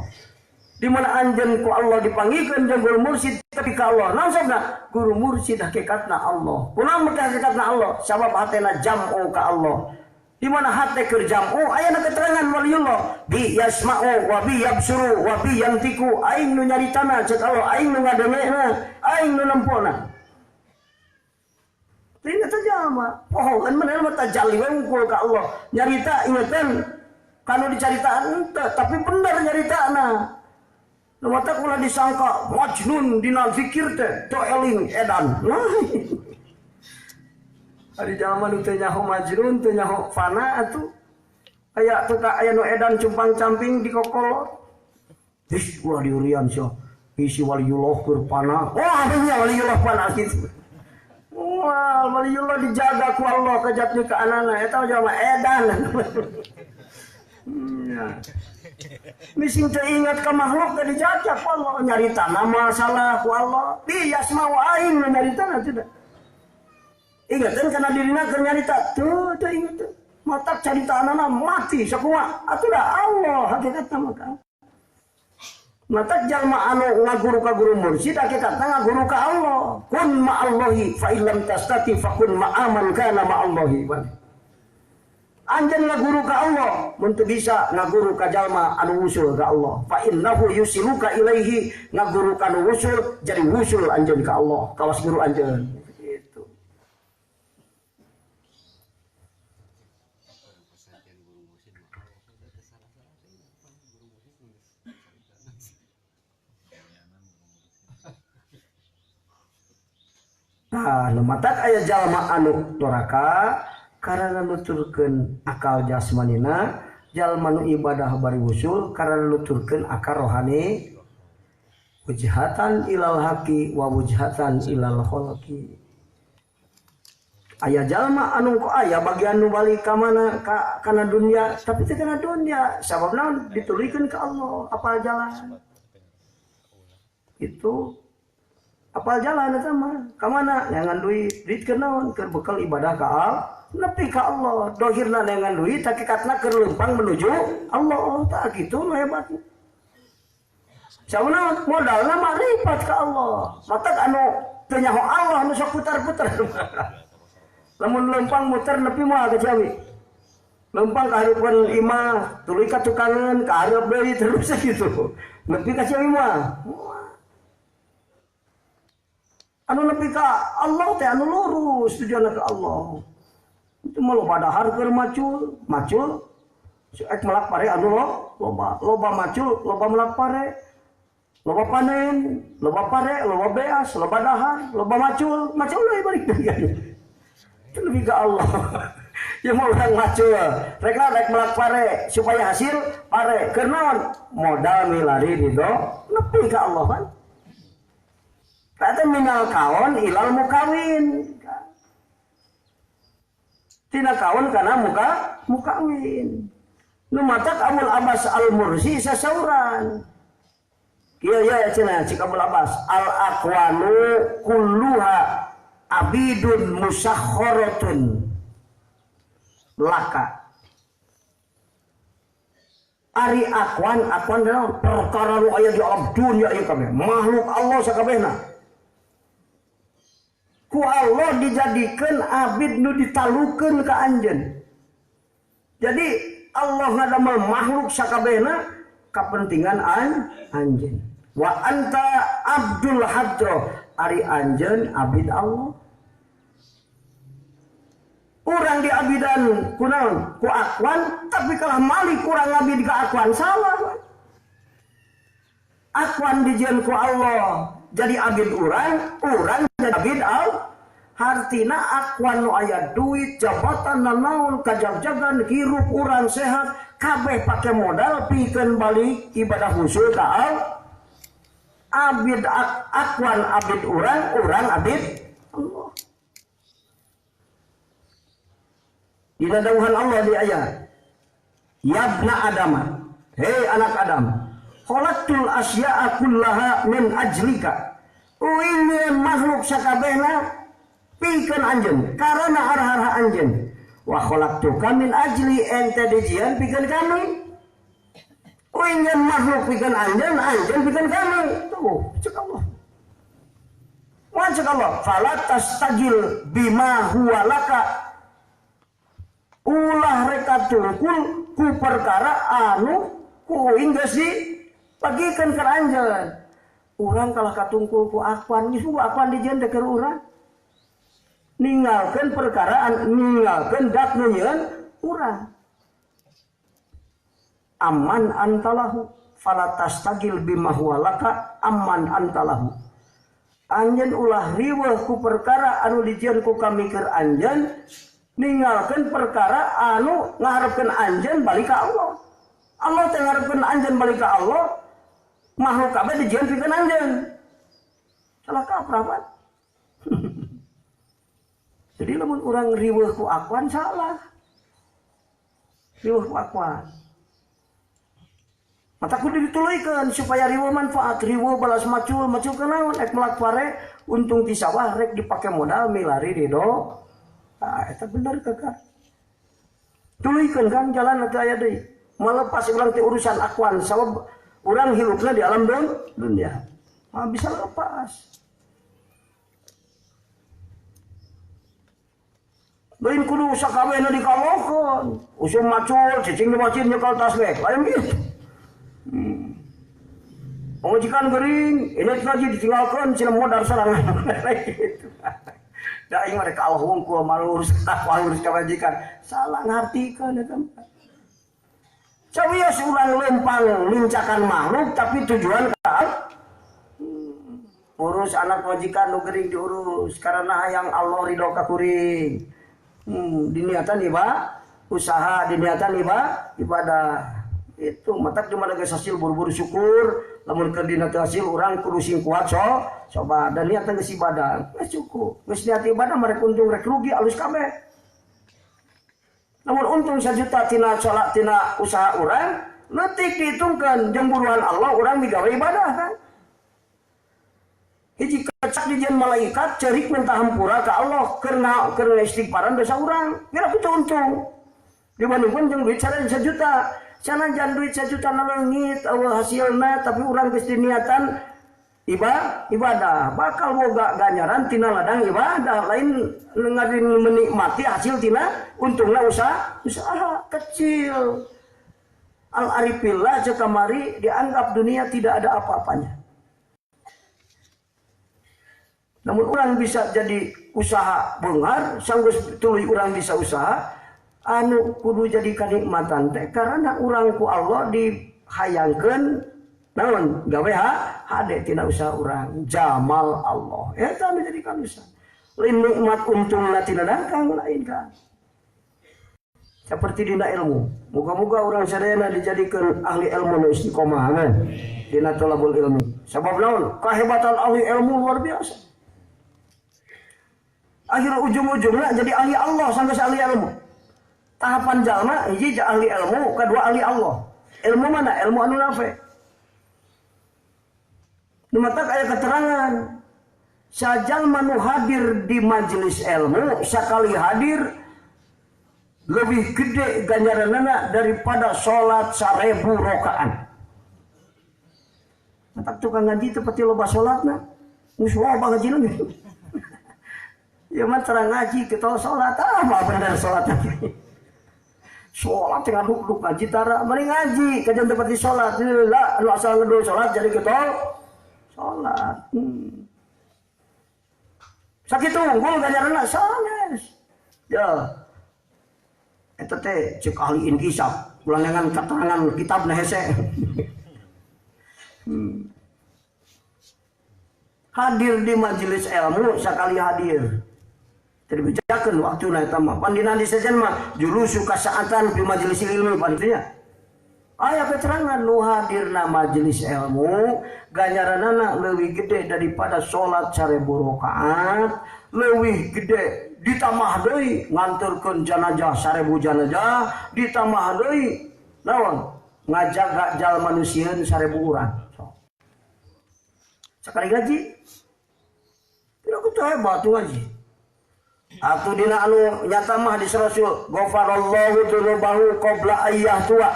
Di mana anjeun ku Allah dipanggihkeun jeung guru mursyid tapi ka Allah. Naon sabna? Guru mursyid hakikatna Allah. Kunaon make hakikatna Allah? Sabab hatena jam'u ka Allah. Di mana hati kerjamu ayana keterangan waliullah bi yasma'u wa bi yabsuru wa bi yantiku aing nu nyaritana ceuk Allah aing nu ngadengena aing nu nempona tina tajama pohokeun maneh mah tajalli we ungkul ka Allah nyarita ingetan kanu dicaritaan henteu tapi bener nyaritana nu mata kula disangka majnun dina zikir teh do eling edan Ari zaman teu nyaho majnun teu nyaho fana atuh. Aya teu ka aya nu edan cumpang-camping di kokolot. Ih ulah diurian sia. Isi waliullah keur pana. Wah nya waliullah pana kitu. Wah waliullah dijaga ku Allah kajatnya ke anana eta jalma edan. Mising teu ingat ka makhluk teh dijaga ku Allah nyaritana masalah ku Allah. Bi yasma'u aing nyaritana teh. Ingatan karena dirina keur nyarita tuh ingat mata carita anana mati sakua atuh da Allah hakikatna maka mata jalma anu ngaguru ka guru mursyid hakikatna ngaguru ka Allah kun ma'allahi fa illam tastati fa kun ma'aman kana ma'allahi anjeun ngaguru ka Allah mun teu bisa ngaguru ka jalma anu usul ka Allah fa innahu yusiluka ilaihi ngaguru ka anu usul jadi usul anjeun ka Allah kawas guru anjeun. Nah, matak aya jalma anu doraka karena nuturkeun akal jasmanina, jalma nu ibadah bari usul karena nuturkeun akal rohani, wujhatan ilal haqi wa wujhatan ilal khalqi. Aya jalma anu ku aya bagian nu balik ka mana kana dunya, tapi teu kana dunya, sababna ditulikeun ka Allah, apal jalan. Itu apal jalan eta mah ka mana neangan duit keur naon keur bekal ibadah ka Allah nepi ka Allah dohirna neangan duit hakikatna keur leumpang menuju Allah tah kitu nu hebat sauna modalna makrifat ka Allah matak anu teu nyaho Allah nu sok putar-putar Lamun lempang muter nepi moal ke Ciawi. Lempang ka hareupeun imah, tuluy ka tukangan, ka hareup deui terus gitu. Nepi ka Ciawi moal. Anu nepi ka Allah teh anu lurus tujuanna ka Allah. Itu mah loba dahar keur macul. Ek melak pare anu loba macul, loba melak pare. Loba panen, loba pare, loba beas, loba dahar, loba macul deui balik deui. Itu lebih ke Allah. Ya mau orang macul, rek melak pare supaya hasil pare. Karena modal milari ridho, nepi ke Allah kan. Kata minal kawan ilal mukawin. Tina kawan karena mukawin. Nu matak Abul Abbas Al-Mursi sasauran. Kieu ya cenah cik Abul Abbas, al aqwanu kulluha abidun musakharatun laka. Ari akwan dalam perkara nu aya di alam dunia ieu kabeh, makhluk Allah sakabehna. Ku Allah dijadikeun abid nu ditalukeun ka anjeun. Jadi Allah ngadamel makhluk sakabehna kapentingan anjeun. Wa anta abdul hadro, ari anjeun abid Allah. Urang di abidan kunaon ku akwan, tapi kalah malik kurang abid ka akwan salah. Akwan dijieun ku Allah jadi abid urang jadi abid Allah. Hartina akwan nu aya duit, jabatan nanaon, kajag-jagan, hirup urang sehat, kabeh pake modal pikeun balik ibadah husul ka Allah. Abid akwan abid urang abid Allah. Dina dawuhan Allah di ayat, Yabna Adam, hei anak Adam, khalaqtul asya'a kullaha min ajlika. Uing makhluk sakabehna pikeun anjeun karena arah-arah anjeun. Wa khalaqtuka min ajli, ente dijieun pikeun kami. Uing makhluk pikeun anjeun pikeun kami. Tuh, cek Allah. Wa cek Allah, fala tastajil bima huwa laka. Ulah reka tungkul ku perkara anu ku geus dipagikeun ka anjeun. Urang kalah katungkul ku akwan, geus akwan dijieun teh keur urang. Ninggalkeun perkaraan, ninggalkeun dak nu nyieun urang. Amman antalahu fala tastagil bima huwa laka amman antalahu. Anjeun ulah riweuh ku perkara anu dijieun ku kami keur anjeun. Ninggalkeun perkara anu ngaharepkeun anjeun balik ka Allah. Allah teh ngaharepkeun anjeun balik ka Allah. Makhluk kabeh dijieun pikeun anjeun. Salah kaprah pan. Jadi lamun urang riweuh ku akwan salah. Riweuh ku akwan. Mata kudu dituluykeun supaya riweuh manfaat, riweuh balas macul kenaon ek melak pare untung ti sawah rek dipake modal milari ridho. Nah, itu benar kakak. Tuluykeun kan jalan atuh aya deui. Malepas urang ti urusan akwan, sabab urang hirupna di alam dunia. Ah, bisa lepas. Lain kudu sakabehna dikalokeun. Usum macul, cicing di masjid nyekel tasbih. Lain gitu. Pengajikan gering, ini ngaji ditinggalkeun cenah modal sorangan. Gitu. Da aing mereka Allah hungkul malurus urus kawajikan. Salah ngartikeun eta. Cawios urang lempang lincakan makhluk tapi tujuan ka urus anak majikan nu gering diurus karena hayang Allah ridho ka kuring. Diniatan usaha, diniatan ibadah. Itu matak cuma geus hasil buru-buru syukur, lamun keur dina teu hasil urang kudu sing kuat coba dan niatan geus ibadah. Geus cukup. Geus niat ibadah merek untung rek rugi alus kabeh. Namun untung 1 juta tina salat tina usaha urang, leutik dihitungkeun jeung buruhan Allah urang migawe ibadah kan. Hiji kecak dijieun malaikat ceurik minta hampura ka Allah keur istighfaran dosa urang. Kira kitu untung. Dibandingkeun jeung duit 1 juta. Sanajan duit 1 juta naleungit awal hasilna tapi urang geus diniatan ibadah bakal boga ganjaran tina ladang ibadah lain menikmati hasil tina untungna usaha kecil. Al-arifillah cekamari dianggap dunia tidak ada apa-apanya. Namun orang bisa jadi usaha beungar, sanggeus tuluy orang bisa usaha, anu kudu jadi kanikmatan teh karena urang ku Allah dihayangkeun naon gawe hade tina usaha urang, jamal Allah. Eta anu jadi kanusan. Lain nikmat untungna tina dangkang lain kan. Seperti dina ilmu. Moga-moga orang sadayana dijadikan ahli ilmu nu istiqomah kan. Dina thalabul ilmi. Sabab naon? Kehebatan ahli ilmu luar biasa. Akhir ujung-ujungnya jadi ahli Allah sampai ahli ilmu. Tahapan jalma hiji ahli ilmu, kedua ahli Allah. Ilmu mana? Ilmu anu nafe. Numatak aya keterangan. Sajal manu hadir di majelis ilmu, sekali hadir lebih gede ganjaranana daripada sholat 1000 rakaat. Matak tukang ngaji teu pati loba sholatna. Geus loba ngajina gitu. Ya mah terang ngaji kita sholat mah bener sholat lagi. Sholat tengah duduk ngaji tara mari ngaji kajian teu pati sholat. Lah lu asal ngedul sholat jadi kita sholat. Sakitu unggul ganjaranna sanes. Ya. Eta teh cek ahli inkisaf, ulangan keterangan kitabna hese. Hadir di majelis ilmu sekali hadir. Jadi bejakeun waktuna eta mah. Pandina di sejen mah julusu kasaatan fi majelis ilmu pantinya. Aya keterangan nu hadirna majelis ilmu ganjaranana leuwih gede daripada salat 1000 rakaat, leuwih gede ditambah deui nganturkeun janazah 1000 janazah, ditambah deui naon ngajaga jalma nu sieun 1000 urang. Sekali gaji tidak kudu hebat tuh ngaji. Atuh dina anu nyata mah di Rasul ghafarallahu dzunubahu qabla ayyah tua.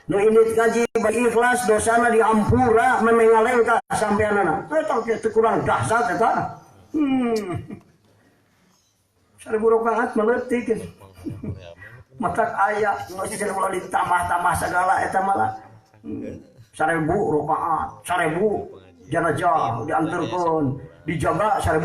Nu ini ngaji bagi ikhlas dosana diampura memengaleng ka sampeanana. Eta teu kurang dahsyat eta. 1000 rakaat meletik. Matak aya masih cenah ulah ditambah-tambah segala eta malah. 1000 rakaat, 1000 janazah diantarkeun, dijaga 1000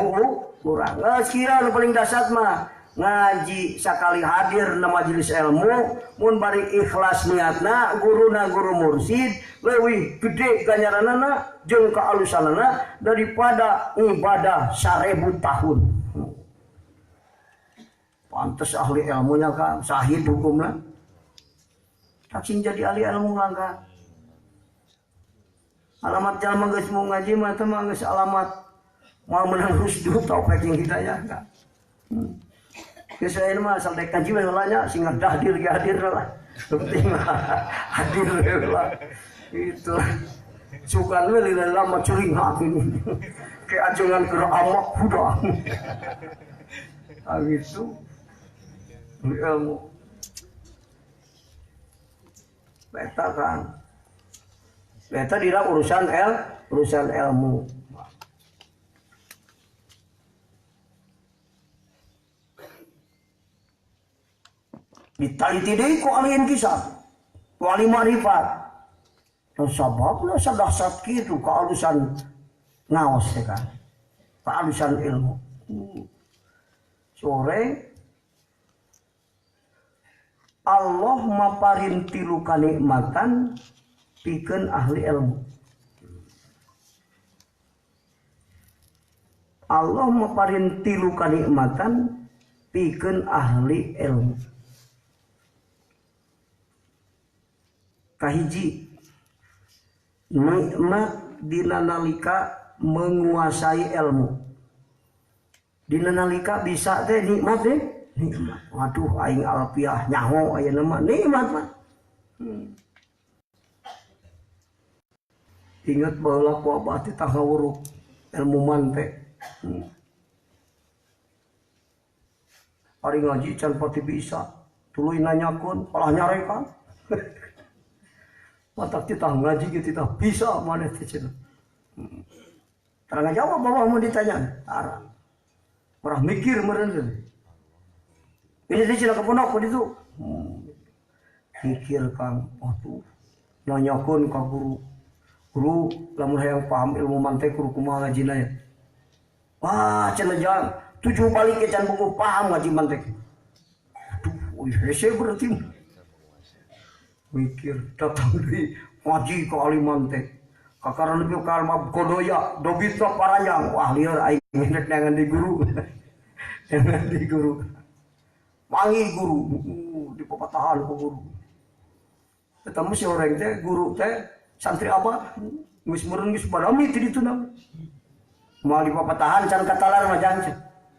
urang. Kira nu paling dahsyat mah ngaji sakali hadir na majelis ilmu mun bari ikhlas niatna guruna guru mursid leuwih gede ganjaranana jeung kaalusanana daripada ibadah 1000 tahun. Pantes ahli ilmunya kan sahih hukumna. Tak sing jadi ahli ilmu langka. Alamat jalma geus mau ngaji mah teh mah geus alamat mau menang rusdu taufik jeung hidayah kan. Biasanya mah asal dek kaji we heulanya sing hadir ge hadir lah. Penting mah hadir lah. Itu sukan we lila mah curing hati ini. Kayak ajengan keur amak budak. Gitu. Ilmu. Beta kan. Beta dira urusan ilmu. Ditaliti deui ku ahli kisah, wali ma'rifat. Sababna sadahsat kitu kaalusan ngaos teh kan. Kaalusan ilmu. Sore Allah maparin tilu kanikmatan pikeun ahli ilmu. Allah maparin tilu kanikmatan pikeun ahli ilmu. Kahiji nikmat dina nalika menguasai ilmu. Dina nalika bisa teh nikmat teh nikmat. Waduh aing alfiah nyaho ayeuna mah nikmat mah. Ingat baheula ku abah teh tahawuruk ilmu man teh. Ari ngaji can pati bisa. Tuluy nanyakeun palah nyarekan. Matak kita ngaji kita bisa mana teh cenah. Terang jawab bahwa mau ditanya. Arah. Orang mikir meren. Ini di Cina keponok itu. Mikir Kang, tuh nanyakeun ka guru. Guru lamun hayang paham ilmu mantek guru kumaha ngajina ya. Wah, cenah jang 7 balik ke can buku paham ngaji mantek. Aduh, hese berarti. Mikir datang dari ngaji ke alimantek. Kakaran lebih kalma godoya, dobita paranjang. Wah, liar aing ngendek dengan di guru. Dengan di guru. Wangi guru, di pepatahan ke guru. Ketemu si orang teh, guru teh, santri apa? Geus meureun geus barami ti ditu na. Moal di pepatahan can katalar mah jangan.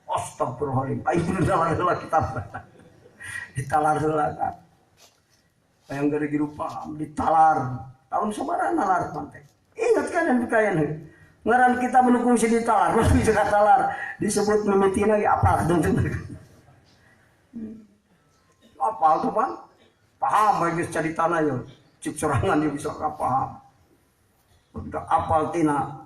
Astagfirullahaladzim. Aing kudu nalar heula kitab. Ditalar heula kan. Hayang gara guru paham ditalar. Tahun sabaraha nalar mantek. Ingat kan yang bikayan ngaran kita mendukung si ditalar, masih juga talar disebut mimitina lagi apa dong apa tuh Bang? Paham bagi ceritanya ya, cip serangan dia bisa paham. Udah apal tina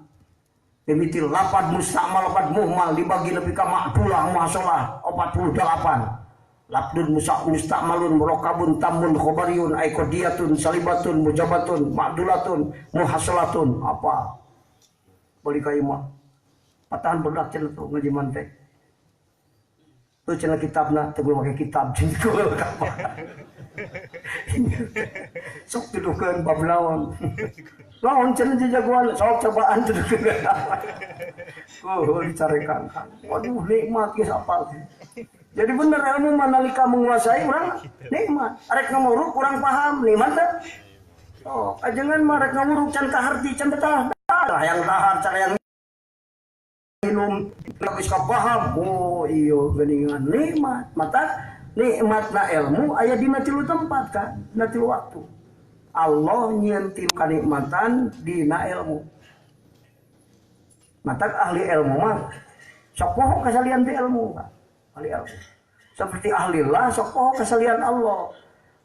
mimitil lapad mustamal lapad muhmal dibagi lebih ke makdulah muhasalah 48. Labdun mustamalun murokabun tamun khobariyun aikodiyatun salibatun mujabatun ma'dulatun muhasalatun apa boleh kaimah patahan berdak cenah tuh ngaji mantek tuh cenah kitabna teu pakai kitab cenah kapal sok dudukeun bab lawan lawan cenah jagoan sok cobaan dudukeun dicarekan waduh nikmat geus apal. Jadi bener ilmu manalika menguasai orang nikmat. Arek nguruk kurang paham nikmat teh. Oh, ajengan mah arek nguruk can kaharti can betah. Yang dahar cara yang minum geus paham. Oh, iya geuningan nikmat. Mata nikmatna ilmu aya dina 3 tempat kan, dina 3 waktu. Allah nyieun 3 kanikmatan dina ilmu. Mata ahli ilmu mah sok poho kasalian ti ilmu kan. Ahli ilmu. Seperti ahli lah, sok poho kesalian Allah.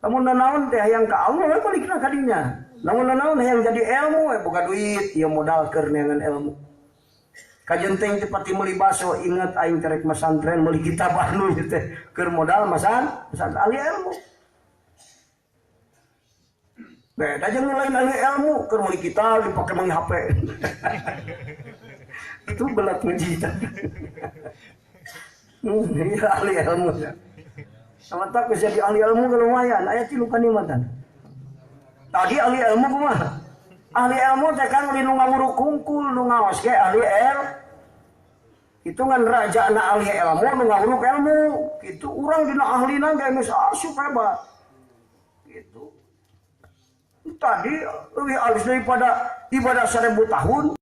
Namun nanaon teh yang ke Allah, balikna kadinya. Namun nanaon yang jadi ilmu, buka duit, ya modal keur neangan ilmu. Kajenteng seperti meuli baso, ingat aing terek masantren meuli kitab anu teh keur modal masan ahli ilmu. Beda jeung lain ahli ilmu, keur meuli kitab dipake meuli HP. Itu belat mujidan. Iya ahli ilmu ya. Sama tak jadi ahli ilmu kan lumayan. Ayat 3 kanikmatan. Tadi ahli ilmu kumaha? Ahli ilmu teh kan nu ngawuruk kungkul nu ngaos ge ahli ilmu. Itu ngan raja na ahli ilmu nu ngawuruk ilmu. Itu urang dina ahlina ge geus asup hebat. Gitu. Tadi lebih alus daripada ibadah 1000 tahun.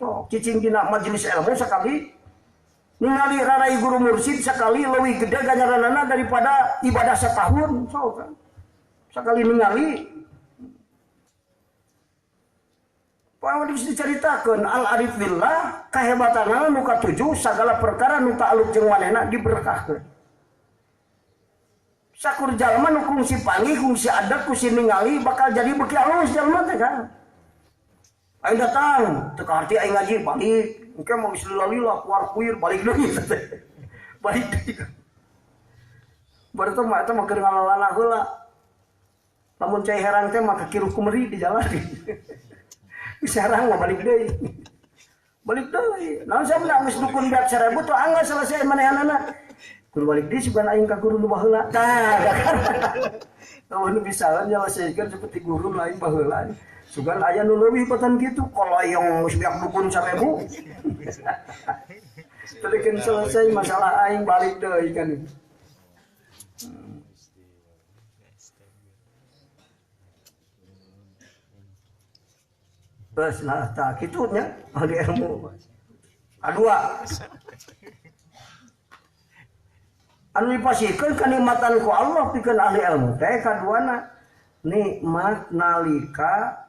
So, cicing dina majelis ilmu sekali ningali rarai guru mursid sekali lebih gede ganjaranana daripada ibadah setahun. So kan. Sekali ningali. Paman diceritakeun al-arif billah kahebatanna nu ka-7 sagala perkara nu ta'alluq jeung manehna diberkahkeun. Sakur jalma nu kungsi panggih, kungsi adat, kungsi ningali bakal jadi beki alus jalma teh kan. Aing datang, teu ka arti aing ngaji balik. Engke mau bismillah keluar kuir balik deui teh. Balik deui. Berarti mah eta mah keur ngalalana heula. Lamun cai herang teh mah kakiru kumeri di jalan. Bisa herang mah balik deui. Balik deui. Naon sabda geus dukun beat 1000 tuh angga selesai manehanana. Kudu balik deui sugan aing ka guru nu baheula. Tah. Namun bisa nyelesaikan seperti guru lain baheula. Sugan aya nu leuwih patan kitu koloyong geus biak dukun 1000. Tadi kan selesai masalah aing balik deui kan. Terus lah tak kitu nya ahli ilmu. Kadua. Anu dipasikeun kanikmatan ku Allah pikeun ahli ilmu teh kaduana nikmat nalika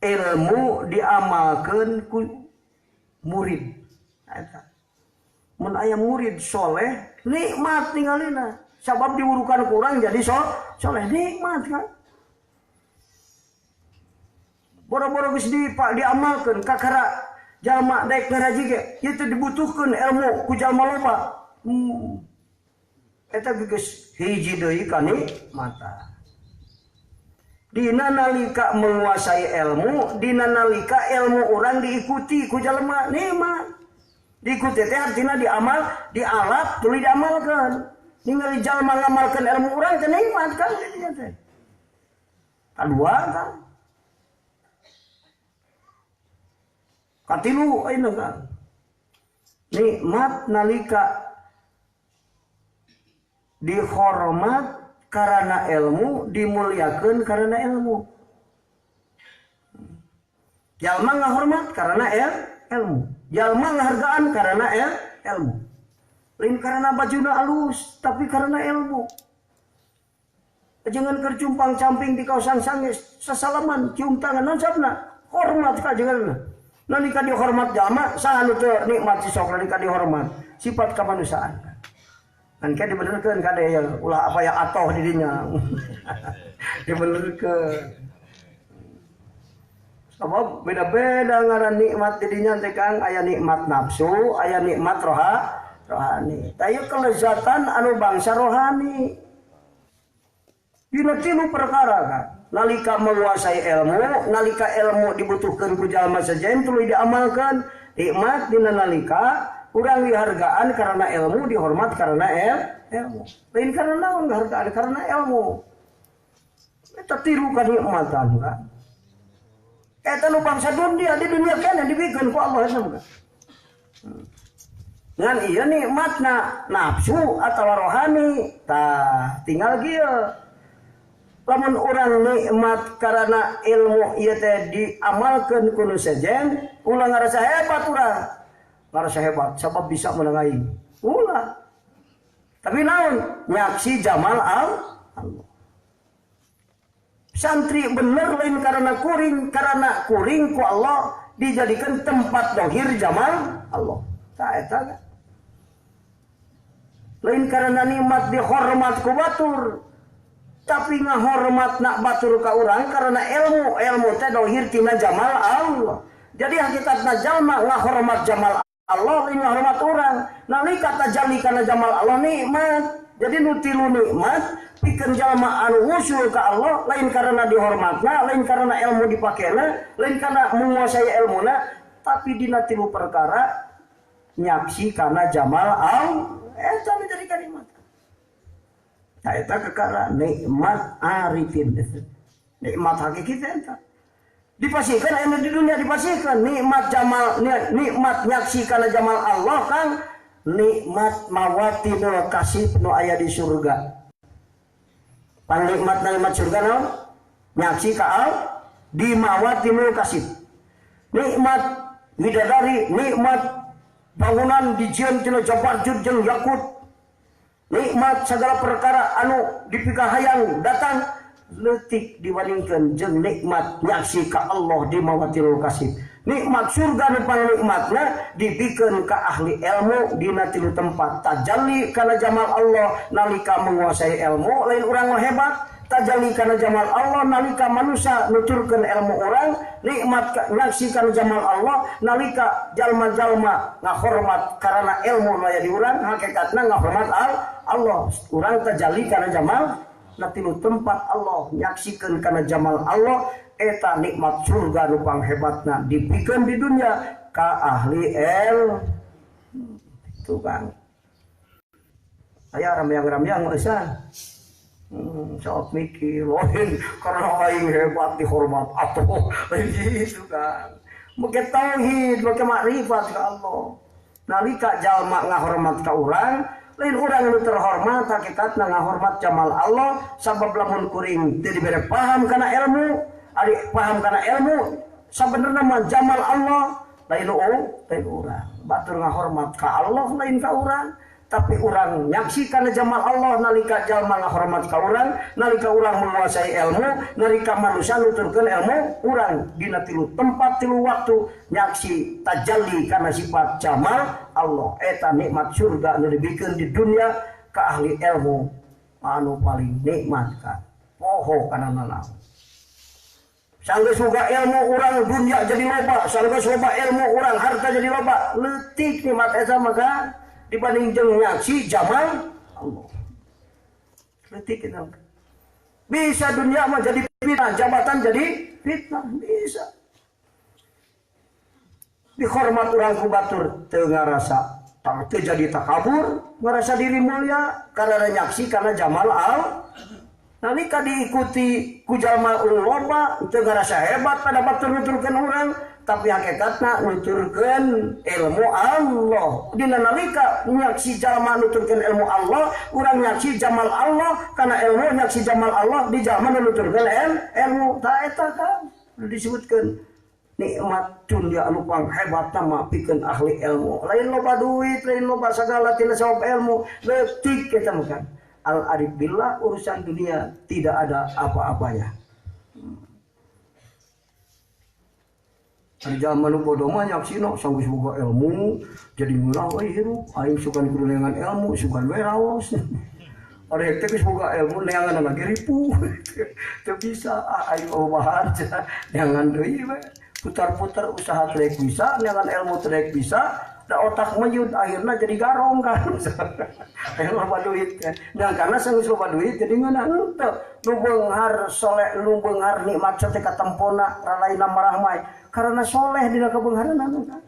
ilmu diamalkan ku murid. Mun aya murid soleh, nikmat tinggalina. Sabab diurukan kurang jadi soleh, nikmat kan. boro-boro geus diamalkeun kakara jalma daek ngaraji ge itu dibutuhkeun ilmu ku jalma loba. Eta geus hiji deui kani mata. Dina nalika menguasai ilmu, dina nalika ilmu orang diikuti ku jalma nikmat. Diikuti teh artina diamal, dialat, tuluy diamalkeun. Ningali jalma ngamalkeun ilmu urang teh nikmat kan dinya teh. Kadua kan. Katilu ayeuna kan. Nikmat nalika dihormat karena ilmu, dimuliakeun karena ilmu. Jalma ngahormat karena ilmu. Jalma ngahargaan karena ilmu. Lain karena bajuna alus, tapi karena ilmu. Jangan kercumpang camping di kawasan sangis, sesalaman, cium tangan, nansabna, hormat kajengan. Nalika dihormat jalma, saha nu teu nikmat sok nalika dihormat, sifat kemanusiaan. Kan kayak dibenerkeun kada ya ulah apa ya atoh di dinya. Dibenerkeun. Sebab beda-beda ngaran nikmat di dinya teh Kang, aya nikmat nafsu, aya nikmat rohani. Taya kelezatan anu bangsa rohani. Dina tilu perkara kan. Nalika menguasai ilmu, nalika ilmu dibutuhkeun ku jalma sajen tuluy diamalkeun. Nikmat dina nalika urang dihargaan karena ilmu, dihormat karena ilmu. Lain karena naon dihargaan karena ilmu. Eta tiru kanikmatan kan. Eta nu bangsa dunia di dunia kene dibikeun ku Allah sama kan. Ngan ieu nikmatna nafsu atawa rohani, tah tinggal kieu. Lamun urang nikmat karena ilmu ieu teh diamalkeun ku nu sejen, ulah ngarasa hebat urang. Ngarasa hebat, sabab bisa menang aing. Ulah. Tapi naon? Nyaksi jamal Allah. Santri bener lain karena kuring ku Allah dijadikan tempat dohir jamal Allah. Tak eta kan? Lain karena nikmat dihormat ku batur. Tapi ngahormat nak batur ka urang karena ilmu teh dohir tina jamal Allah. Jadi hakikatna jalma ngahormat jamal Allah lain ngahormat urang. Nalika tajalli kana jamal Allah nikmat. Jadi nu tilu nikmat pikeun jalma anu usul ka Allah lain karena dihormatna, lain karena ilmu dipakena, lain karena menguasai ilmuna, tapi dina tilu perkara nyaksi karena jamal Allah. Eta menjadi kalimat. Nah, eta kekara nikmat arifin. Nikmat hakiki eta. Dipasihkan aya di dunia dipasihkan nikmat jamal, nikmat nyaksi kana jamal Allah kan nikmat mawatinul kasih nu aya di surga. Pangnikmat nikmat surga naon? Nyaksi ka Allah di mawatinul kasih. Nikmat widadari, nikmat bangunan dijieun tina jabarjud jeung yakut. Nikmat segala perkara anu dipikahayang datang leutik dibandingkeun jeung nikmat nyaksi ka Allah di mawatinul kasih. Nikmat surga nu pangnikmatna dibikeun ka ahli ilmu dina tilu tempat. Tajalli kana jamal Allah nalika menguasai ilmu, lain urang hebat. Tajalli kana jamal Allah nalika manusia nuturkeun ilmu urang. Nikmat nyaksi kana jamal Allah nalika jalma-jalma ngahormat karena ilmu nu aya di urang, hakikatna ngahormat Allah. Urang tajalli kana jamal na tilu tempat Allah nyaksikeun kana jamal Allah. Eta nikmat surga nu panghebatna dipikeun di dunia ka ahli itu kan. Aya ramyang-ramyang eusan. Sok mikir lain karena aing hebat dihormat atuh lain gitu kan. Make tauhid, make makrifat ka Allah. Nalika jalma ngahormat ka urang, lain urang nu terhormat hakikatna ngahormat jamal Allah sabab lamun kuring teu dibere paham kana ilmu. Ari paham kana ilmu sabenerna mah jamal Allah lain urang. Batur ngahormat ka Allah lain ka urang, tapi urang nyaksi kana jamal Allah nalika jalma ngahormat ka urang, nalika urang menguasai ilmu, nalika manusia nuturkeun ilmu, urang dina tilu tempat tilu waktu nyaksi tajalli kana sifat jamal Allah. Eta nikmat surga nu dibikeun di dunia ka ahli ilmu anu paling nikmat kan. Poho kana naon. Sanggeus boga ilmu urang dunia jadi loba, sanggeus loba ilmu urang harta jadi loba. Leutik nikmat eta maka dibanding jeung nyaksi jamal Allah. Leutik kita. Bisa dunia mah jadi fitnah, jabatan jadi fitnah, bisa. Dihormat urang ku batur teu ngarasa teu jadi takabur, ngerasa diri mulia karena nyaksi karena jamal al. Nalika diikuti ku jalma loba teu ngarasa hebat pada batur nuturkeun urang, tapi hakikatna nuturkeun ilmu Allah. Dina nalika nyaksi jalma nuturkeun ilmu Allah, urang nyaksi jamal Allah karena ilmu nyaksi jamal Allah di jalma nuturkeun ilmu. Ta eta kan disebutkeun nikmat dunia anu pang hebat mah pikeun ahli ilmu. Lain loba duit, lain loba sagala tina sabab ilmu. Leutik eta mah kan. Al-arif billah urusan dunia tidak ada apa-apanya. Ari jalma nu bodoh mah nyaksina sanggeus boga ilmu jadi ngeulah euy hirup aing sugan kudu neangan ilmu sugan we raos. Ari teh geus boga ilmu neangan lagi ripu. Teu bisa aing obahan neangan deui we. Putar-putar usaha trek bisa, neangan ilmu trek bisa. Da otak menyud akhirnya jadi garong kan. Aya loba duit kan. Dan karena geus loba duit jadi ngeunah henteu. Nu beunghar soleh, nu beunghar nikmat teh katempona ralaina marah mah karena soleh dina kabeunghareunna kan.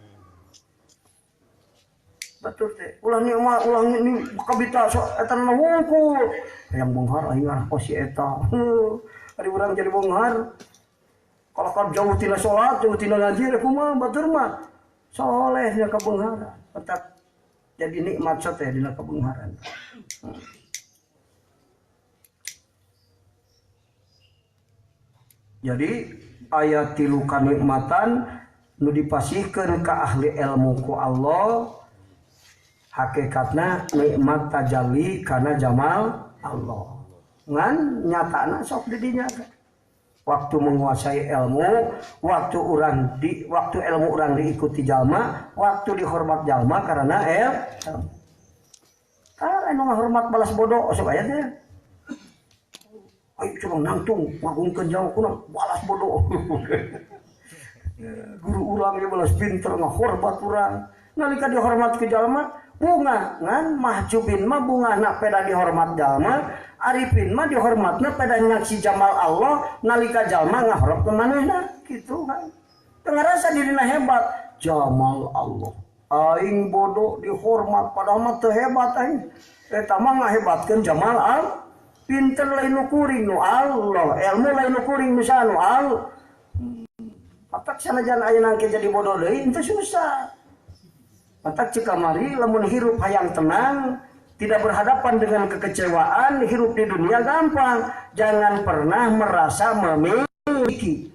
Batur teh. Ulah nikmat, ulah ini kabita eta na hungkul. Yang beunghar aing arah posi eta. Ari urang jadi beunghar. Kalau kan jauh tina salat, jauh tina ngaji kumaha batur mah. Soleh dina kabeungharan, tetap jadi nikmat teh dina kabeungharan. Jadi ayat 3 kanikmatan nu dipasihkeun ka ahli ilmu ku Allah hakikatna nikmat tajalli kana jamal Allah. Ngan nyatana sok di dinya kan. Waktu menguasai ilmu, waktu ilmu orang diikuti jalma, waktu dihormat jalma karena ilmu. Karena anu ngahormat balas bodoh sok aya teh. Ayo coba nangtung ngagungkeun jalma kuna balas bodoh. Guru urang ge balas pinter ngahormat urang. Nalika dihormat ke jalma, bunga ngan mahjubin mah bungana peda dihormat jalma, arifin mah dihormatna peda nyaksi jamal Allah nalika jalma ngahormat manehna kitu kan. Teu ngarasa dirina hebat jamal Allah. Aing bodoh dihormat padahal mah teu hebat aing. Eta mah ngahebatkeun jamal Allah. Pinter lain nu kuring nu Allah, ilmu lain nu kuring misalna nu Allah. Patak sanajan ayeuna ke jadi bodoh deui teu susah. Matak cikamari lamun hirup hayang tenang, tidak berhadapan dengan kekecewaan, hirup di dunia gampang. Jangan pernah merasa memiliki.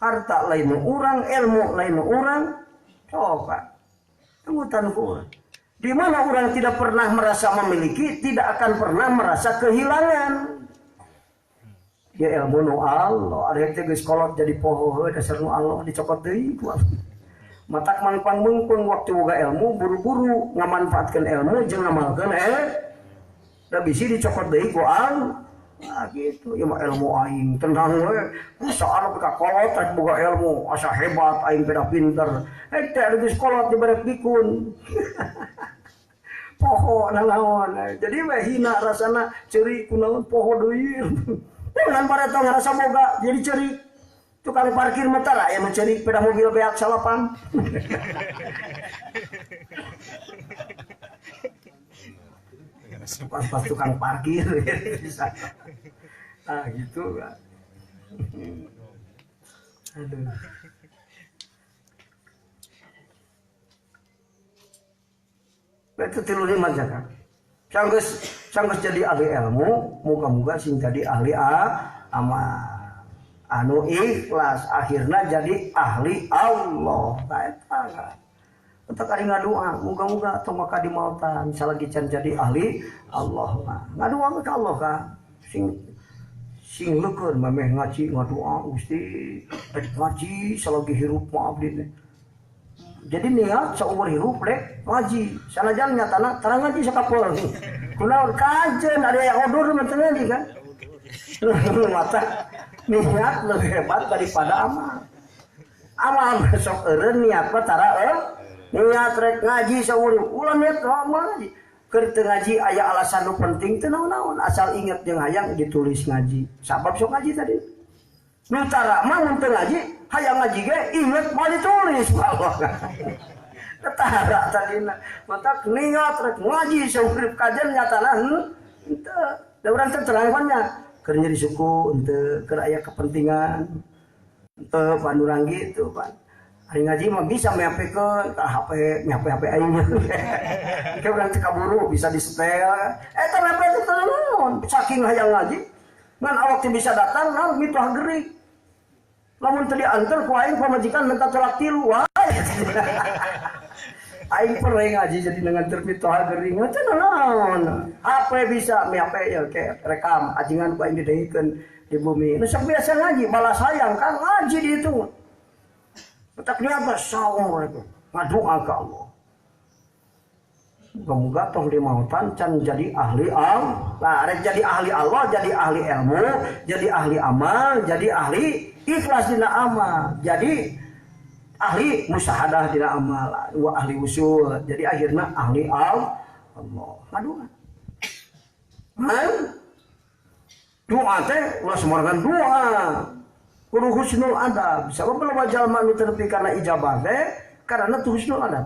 Harta lain urang, ilmu lain urang. Coba. Tunggutan urang. Di mana orang tidak pernah merasa memiliki, tidak akan pernah merasa kehilangan. Ya ilmu nu Allah, ada yang geus kolot jadi poho dasar nu Allah dicokot deui ku. Matak mangpang mengpeng waktu boga ilmu buru-buru ngamanfaatkeun ilmu jeung ngamalkeun da bisi dicokot deui ku Allah. Nah gitu ya mah ilmu aing tenang we. Masa arep ka kolot rek boga ilmu asa hebat aing beda pinter. Teh geus kolot dibere pikun. Poho nanaon. Jadi we hina rasana ceuri kunaon poho deui. Dengan pada tong ngarasa boga jadi ceuri. Tukang parkir metara ya mencari sepeda mobil beak salapan. Pas tukang parkir bisa. Ah gitu kan. Aduh. Betul tilu lima kan. Sanggeus jadi ahli ilmu, muga-muga sing jadi ahli amal. Anu ikhlas akhirnya jadi ahli Allah. Eta untuk ari ngadua muga-muga atau maka di mautan salagi can jadi ahli Allah mah ngadua ka Allah ka sing leukeun mameh ngaji ngadua Gusti ngaji salagi hirup mah abdi. Jadi niat saumur hirup rek ngaji sanajan nyatana tarang ngaji sakapol kunaon kajen ada yang odur mah teu kan mata niat lebih hebat daripada amal. Amal besok eureun niat mah tara niat rek ngaji saurip ulah niat amal ngaji. Keur teu ngaji aya alasan nu penting teu naon-naon, asal inget jeung hayang ditulis ngaji. Sabab sok ngaji tadi. Nu tara mah mun teu ngaji, hayang ngaji ge inget mau ditulis Allah. Ketara tadina. Mata niat rek ngaji saurip kajen nyatana henteu. Da urang teh terangkannya keur nyeri suku henteu, keur aya kepentingan. Henteu panurang gitu pan. Ari ngaji mah bisa meapekeun ka HP, HP aing. Ke urang teh kaburu bisa disetel. Eta HP teh naon? Saking hayang ngaji, ngan awak teh bisa datang naon mituh geuring. Lamun teu diantar ku aing pamajikan minta tolak tilu wae. Aing pernah ngaji jadi dengan terpituh geuring teh naon. HP bisa me HP ya ke rekam ajingan ku aing didehikeun di bumi. Nu sok biasa ngaji balas sayang kan ngaji di itu. Tak niat saur itu ngadoa ka Allah. Moga tong di mautan can jadi ahli Allah. Nah, rek jadi ahli Allah, jadi ahli ilmu, jadi ahli amal, jadi ahli ikhlas dina amal. Jadi ahli musyahadah dina amal, wa ahli usul. Jadi akhirnya ahli Allah. Ngadoa. Doa teh ulah sembarangan doa. Kudu husnul adab. Sabab loba jalma nu terpi karena ijabah teh karena tu husnul adab.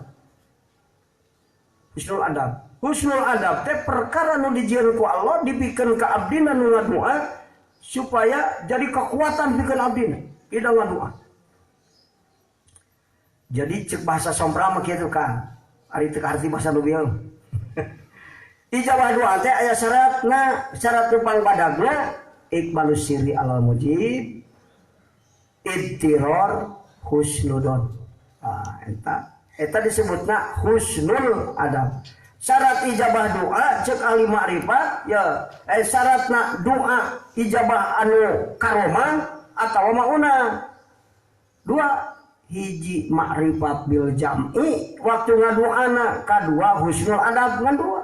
Husnul adab. Husnul adab teh perkara nu dijieun ku Allah dipikeun ka abdina nu ngadoa supaya jadi kekuatan pikeun abdina. Tidak ngadoa. Jadi cek bahasa sompra mah kitu kan. Ari teu arti bahasa nu bieu. Ijabah doa teh aya syaratna, syarat nu pangbadagna iqbalus sirri alal mujib. Ittiror husnudon. Eta disebutna husnul adab. Syarat ijabah doa cek ahli ma'rifat ya syaratna doa ijabah anu karomah atawa mauna. Dua hiji ma'rifat bil jam'i waktu ngadoana, kadua husnul adab ngan dua.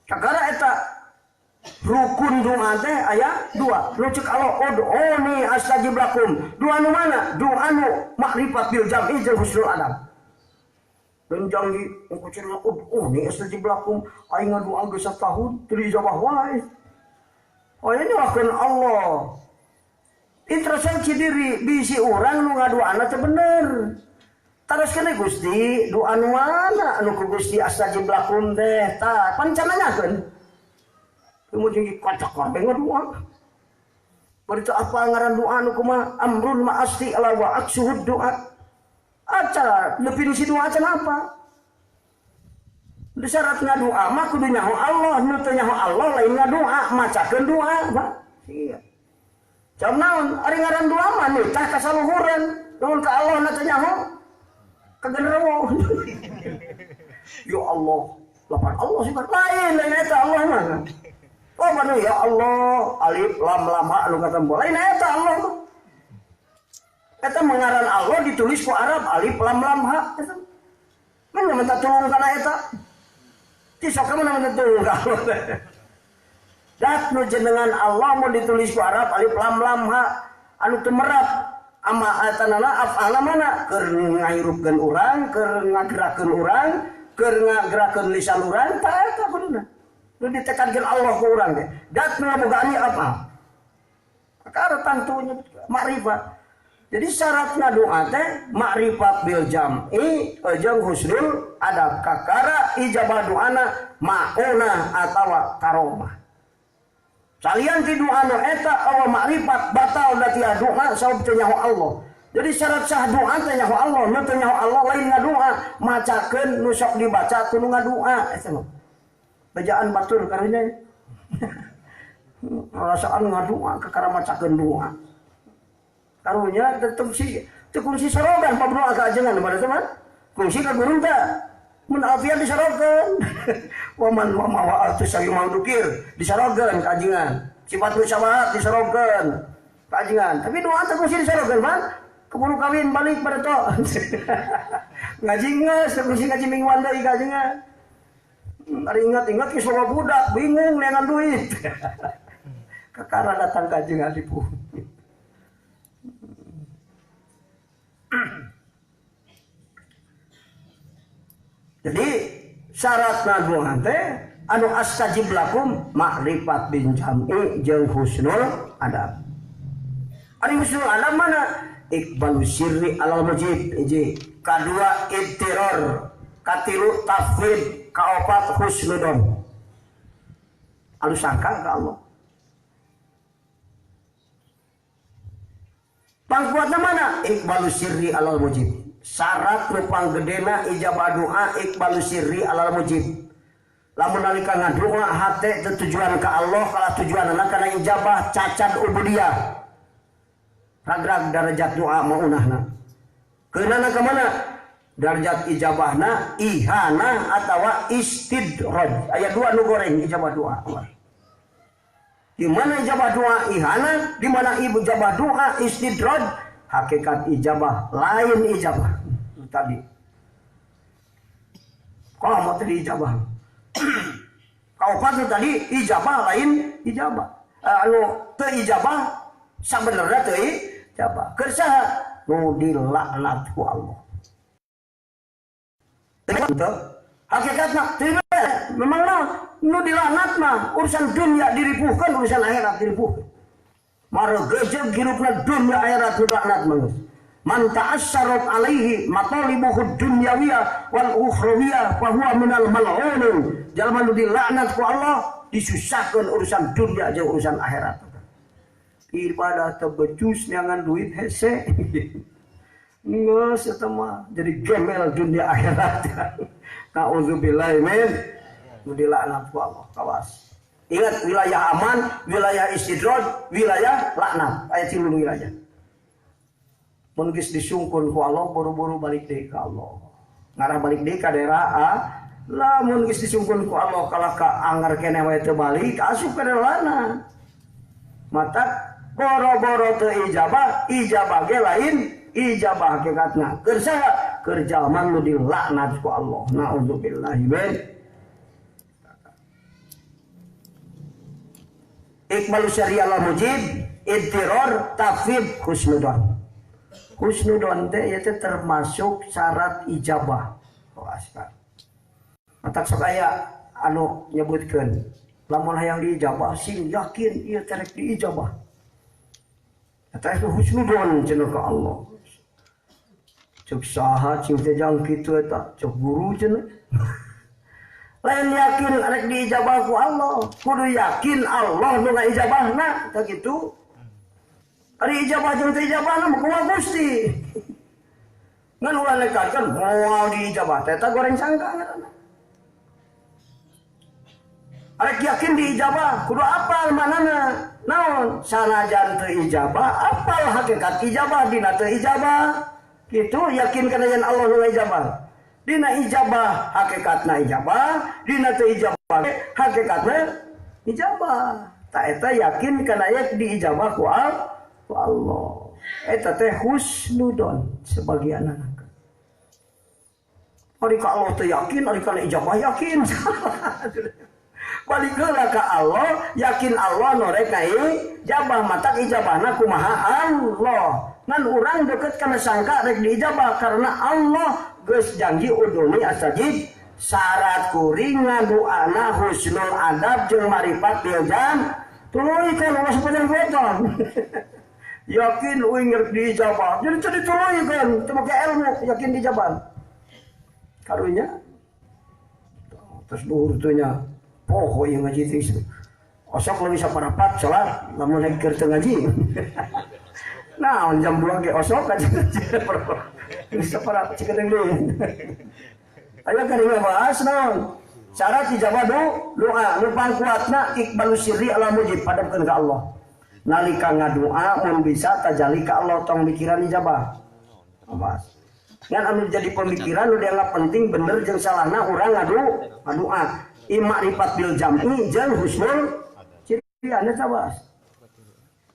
Kakara eta rukun doa teh aya dua. Nu ceuk Allah ud'uni astajib lakum. Dua nu mana? Doa nu makrifat bil jam'i jeung husnul adab. Dan janji engko cenah ud'uni astajib lakum aing ngadoa geus satahun teu dijawab wae. Oh ini nyerahkeun Allah. Introspeksi diri bisi urang nu ngadoana teh bener. Teruskeun Gusti, doa nu mana anu ku Gusti astajib lakum teh? Tah pancananyakeun. Kemudian kocok kabeh ngadoa. Berita apa ngaran doa nu kumaha? Amrun ma'asti ala wa aksuhud doa. Acara definisi doa cenah apa? Syarat ngadoa mah kudu nyaho Allah, nu teu nyaho Allah lain ngadoa, macakeun doa, Pak. Iya. Jam naon? Ari ngaran doa mah nitah ka saluhureun. Nuhun ka Allah na teu nyaho. Kagenderewo. Ya Allah, lapan Allah sih lain eta Allah mah. Oh mana ya Allah, alif lam lam ha anu kata lain eta Allah. Eta mengaran Allah ditulis ku Arab alif lam lam ha. Mana minta tulung kana eta? Ti sok mana minta tulung ka Allah. Dat nu jenengan Allah mau ditulis ku Arab alif lam lam ha anu teu merat ama atanana af'ala mana keur ngahirupkeun urang, keur ngagerakeun urang, keur ngagerakeun lisan urang tah eta kuduna. Nu ditekankeun Allah ku urang teh. Dat nu bogaani apa? Perkara tantunya makrifat. Jadi syaratna doa teh makrifat bil jam'i jeung husnul adab. Kakara ijabah doana mauna atawa karomah. Salian ti doa nu eta awa makrifat batal da ti doa sabab teu nyaho Allah. Jadi syarat sah doa teh nyaho Allah, nu teu nyaho Allah lain ngadoa, macakeun nu sok dibaca kudu ngadoa eta mah. Bacaan batur karunya. Rasaan ngadoa kakara macakeun doa. Karunya tetep si teu kungsi sorogan pabdoa ka ajengan pada teman. Kungsi ka guru teh. Mun afiat disorogan. Waman mamawa atu sayu mangdukir disorogan ka ajengan. Sifat musyabahat disorogan ka ajengan. Tapi doa teh kungsi disorogan man. Keburu kawin balik pada to. Ngaji geus kungsi ngaji mingguan deui ka ajengan. Ari ingat-ingat ki soal budak bingung dengan duit. Kakara datang ka jeung Adipuh. Jadi syaratna doa teh anu astajib lakum ma'rifat bin jam'i jeung husnul adab. Ari husnul adab mana? Iqbalu sirri alal mujib hiji, kadua ittiror, katilu tafwid, kaopat husnudon. Anu sangka ka Allah. Pangkuatna mana? Iqbalu sirri alal mujib. Syarat nu panggedena ijabah doa iqbalu sirri alal mujib. Lamun nalika ngadoa hate tujuan ka Allah, kala tujuanna kana ijabah cacat ubudiyah. Ragrag darajat doa maunahna. Keunana ka mana? Darajat ijabahna ihana atawa istidraj. Aya dua nu goreng ijabah doa. Di mana ijabah doa ihana, di mana ijabah doa istidraj, hakikat ijabah lain ijabah. Tadi. Kalau mau tadi ijabah. Kau patu tadi ijabah lain ijabah. Anu teu ijabah sabenerna teu ijabah. Keur saha? Nu dilaknat ku Allah. Hakikatna memang nu dilaknat mah urusan dunia diripuhkeun, urusan akhirat diripuhkeun. Mare gejeg hirupna dunia akhirat dilaknat mah. Man ta'assarat alaihi matalibuhud dunyawiyah wal ukhrawiyah fa huwa minal mal'unin. Jalma nu dilaknat ku Allah disusahkeun urusan dunia jeung urusan akhirat. Ibadah teu becus neangan duit hese. Geus eta mah jadi gemel dunia akhirat. Nauzubillahi min nu dilaknat ku Allah. Kawas. Ingat wilayah aman, wilayah istidraj, wilayah laknat. Aya 3 wilayah. Mun geus disungkun ku Allah buru-buru balik deui ka Allah. Ngarah balik deui ka daerah lamun geus disungkun ku Allah kala ka anggar keneh wae teu balik asup ka daerahna. Mata boro-boro teu ijabah, ijabah ge lain ijabah hakikatna. Keur saha? Keur jalma nu dilaknat ku Allah. Nauzubillahi min. Iqbalu syari'al mujib, ittiror, tafwid, husnudon. Husnudon teh ieu teh termasuk syarat ijabah. Oh askar. Matak sok aya anu nyebutkeun lamun hayang diijabah sing yakin ieu teh rek diijabah. Eta itu husnudon cenah ka Allah. Cuk saha cing teh jang kitu eta, cuk guru cenah. Lain yakin rek diijabah ku Allah, kudu yakin Allah nu ngaijabahna, tah kitu. Ari ijabah jeung teu ijabahna mah kumaha Gusti. Ngan ulah nekatkeun moal diijabah teh eta goreng sangka ngaranna. Arek yakin diijabah kudu apal manana. Naon? Sanajan teu ijabah, apal hakikat ijabah dina teu ijabah. Kitu yakin kana yen Allah nu ngaijabah. Dina ijabah hakikatna ijabah, dina teu ijabah hakikatna ijabah. Ta eta yakin kana yen diijabah ku Allah. Eta teh husnudon sebagian anak. Ari ka Allah teh yakin, ari kana ijabah yakin. Balik heula ka Allah, yakin Allah nu rek ijabah matak ijabahna kumaha Allah. Ngan urang deket kana sangka rek diijabah karena Allah geus janji udumi astajib. Syarat kuring ngadoana husnul adab jeung marifat bil jam. Tuluy kan Allah subhanahu wa ta'ala. Yakin uing ngerti dijabah. Jadi tuluy kan, cuma ke ilmu yakin dijabah. Karunya terus luhur tuhnya poho yang ngaji itu. Osok lebih saparapat salat lamun lagi keur teu ngaji. Nah, jam 2 ge osok aja. Saparapat cikeung deui. Ayo kan bahas naon? Syarat ijabah doa nu pangkuatna iqbalu sirri ala mujib padamkeun ka Allah. Nalika ngadoa mun bisa tajalli ka Allah tong mikiran ijabah. Awas. Ngan anu jadi pemikiran nu dianggap penting bener jeung salahna urang ngadoa. Imakrifat bil jam'i jeung husnul ciri anu tabas.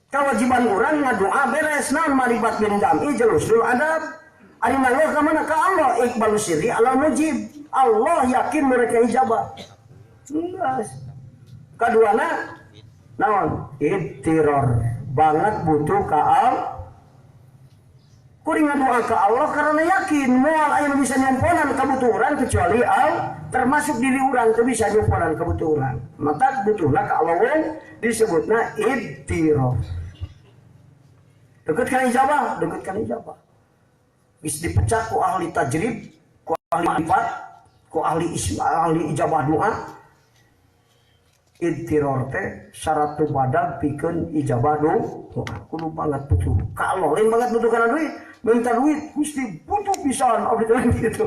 Kewajiban urang ngadoa beres naon makrifat bil jam'i jeung husnul adab. Ari mangga ka mana ka Allah iqbalu sirri ala mujib. Allah yakin mereka ijabah. Kaduana naon ittiror banget butuh ka kuring ngadoa ka Allah karena yakin moal aya bisa nyamponan kabuturan kecuali termasuk diri urang teu bisa nyamponan kabuturan maka butuhna ka Allah we disebutna ittiror. Deket kan ijabah geus dipecah ku ahli tajrib ku ahli ma'rifat ku ahli ijabah doa. Ittiror teh syarat badag pikeun ijabah doa kudu banget butuh ka Allah lain banget butuh kana duit minta duit mesti butuh pisan abdi teh gitu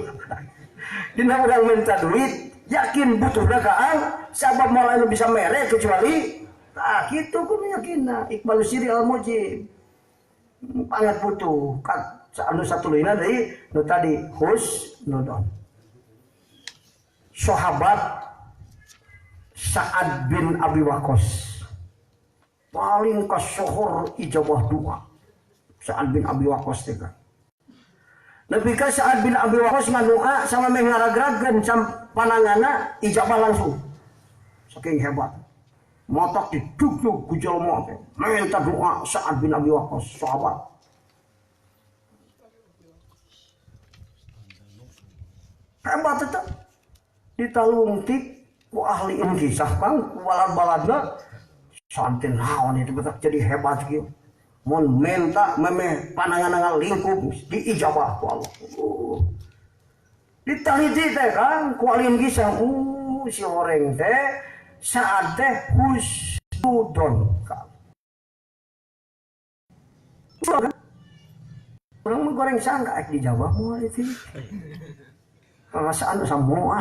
dina urang minta duit yakin butuhna ka Allah sabab moal anu bisa mere kecuali kitu kudu yakinna Iqbal Siri Al-Mujib banget butuh anu satuluyna deui nu tadi husnudon sahabat Sa'ad bin Abi Waqqas paling kasohor ijabah doa Sa'ad bin Abi Waqqas teh kan nepi ka Sa'ad bin Abi Waqqas ngadoa sama meh ngaragrageun sam panangana ijabah langsung saking hebat motok didugdug ku jalma teh minta doa Sa'ad bin Abi Waqqas sahabat hebat eta ditalungtik ku ahli kisah kang balad-baladna santen naon itu betak jadi hebat kieu mun menta memeh panangan lingkup diijabah ku Allah ditaliti teh kan ku ahli kisah si horeng teh saat teh husnudon orang menggoreng sangka dijawab moal itu perasaan semua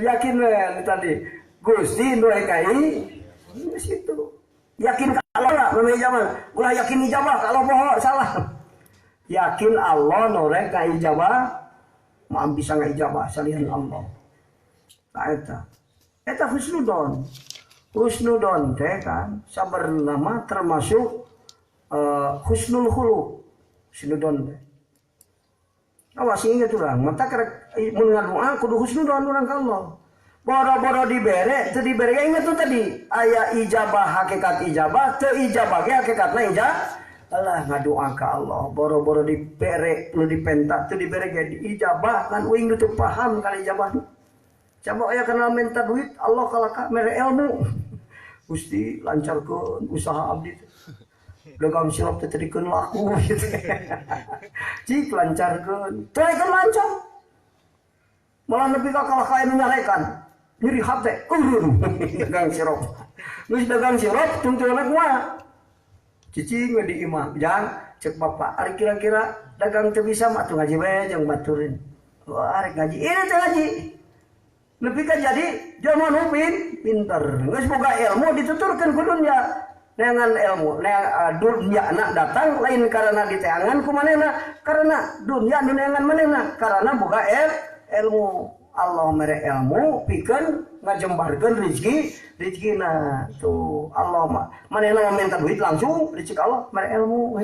yakin tadi Gusti doai kai situ yakin kalau lah namanya zaman ulah yakin ijabah kalau bohong salah yakin Allah norek kai ijabah mau bisa ngijabah salihan Allah eta husnudon teh kan sabarna termasuk husnul khuluq husnudon teh awas inget urang mata karek mun ngadoa kudu husnudon urang ka Allah boro-boro dibere teu dibere inget tuh tadi aya ijabah hakikat ijabah teu ijabah ge hakikatna Allah ngadoa ka Allah boro-boro dibere nu dipentak teu dibere ge ijabah kan uing teu paham kana ijabah coba aya kenal minta duit Allah kalaka mere ilmu Gusti lancarkeun usaha abdi dagang silap terikeun laku gitu. Cik lancarkeun. Teu lancar. Malah nepi ka kalakain nyarekan. Nyeri hate urun dagang silap. Geus dagang silap tuntunan kumaha? Cicing we di imah. Jang cek bapak, ari kira-kira dagang teu bisa mah atuh ngaji bae jeung baturin. Wah, ari ngaji. Ini teh ngaji. Nepi ka jadi jelema nu pinter. Geus boga ilmu dituturkeun ku dunya. Dengan ilmu, dunia nak datang lain karena diteangan ku manehna, karena dunia neangan manehna, karena boga ilmu. Allah mere ilmu pikeun ngajembarkeun rezekina. Tuh Allah mah manehna minta duit langsung rezeki Allah mere ilmu.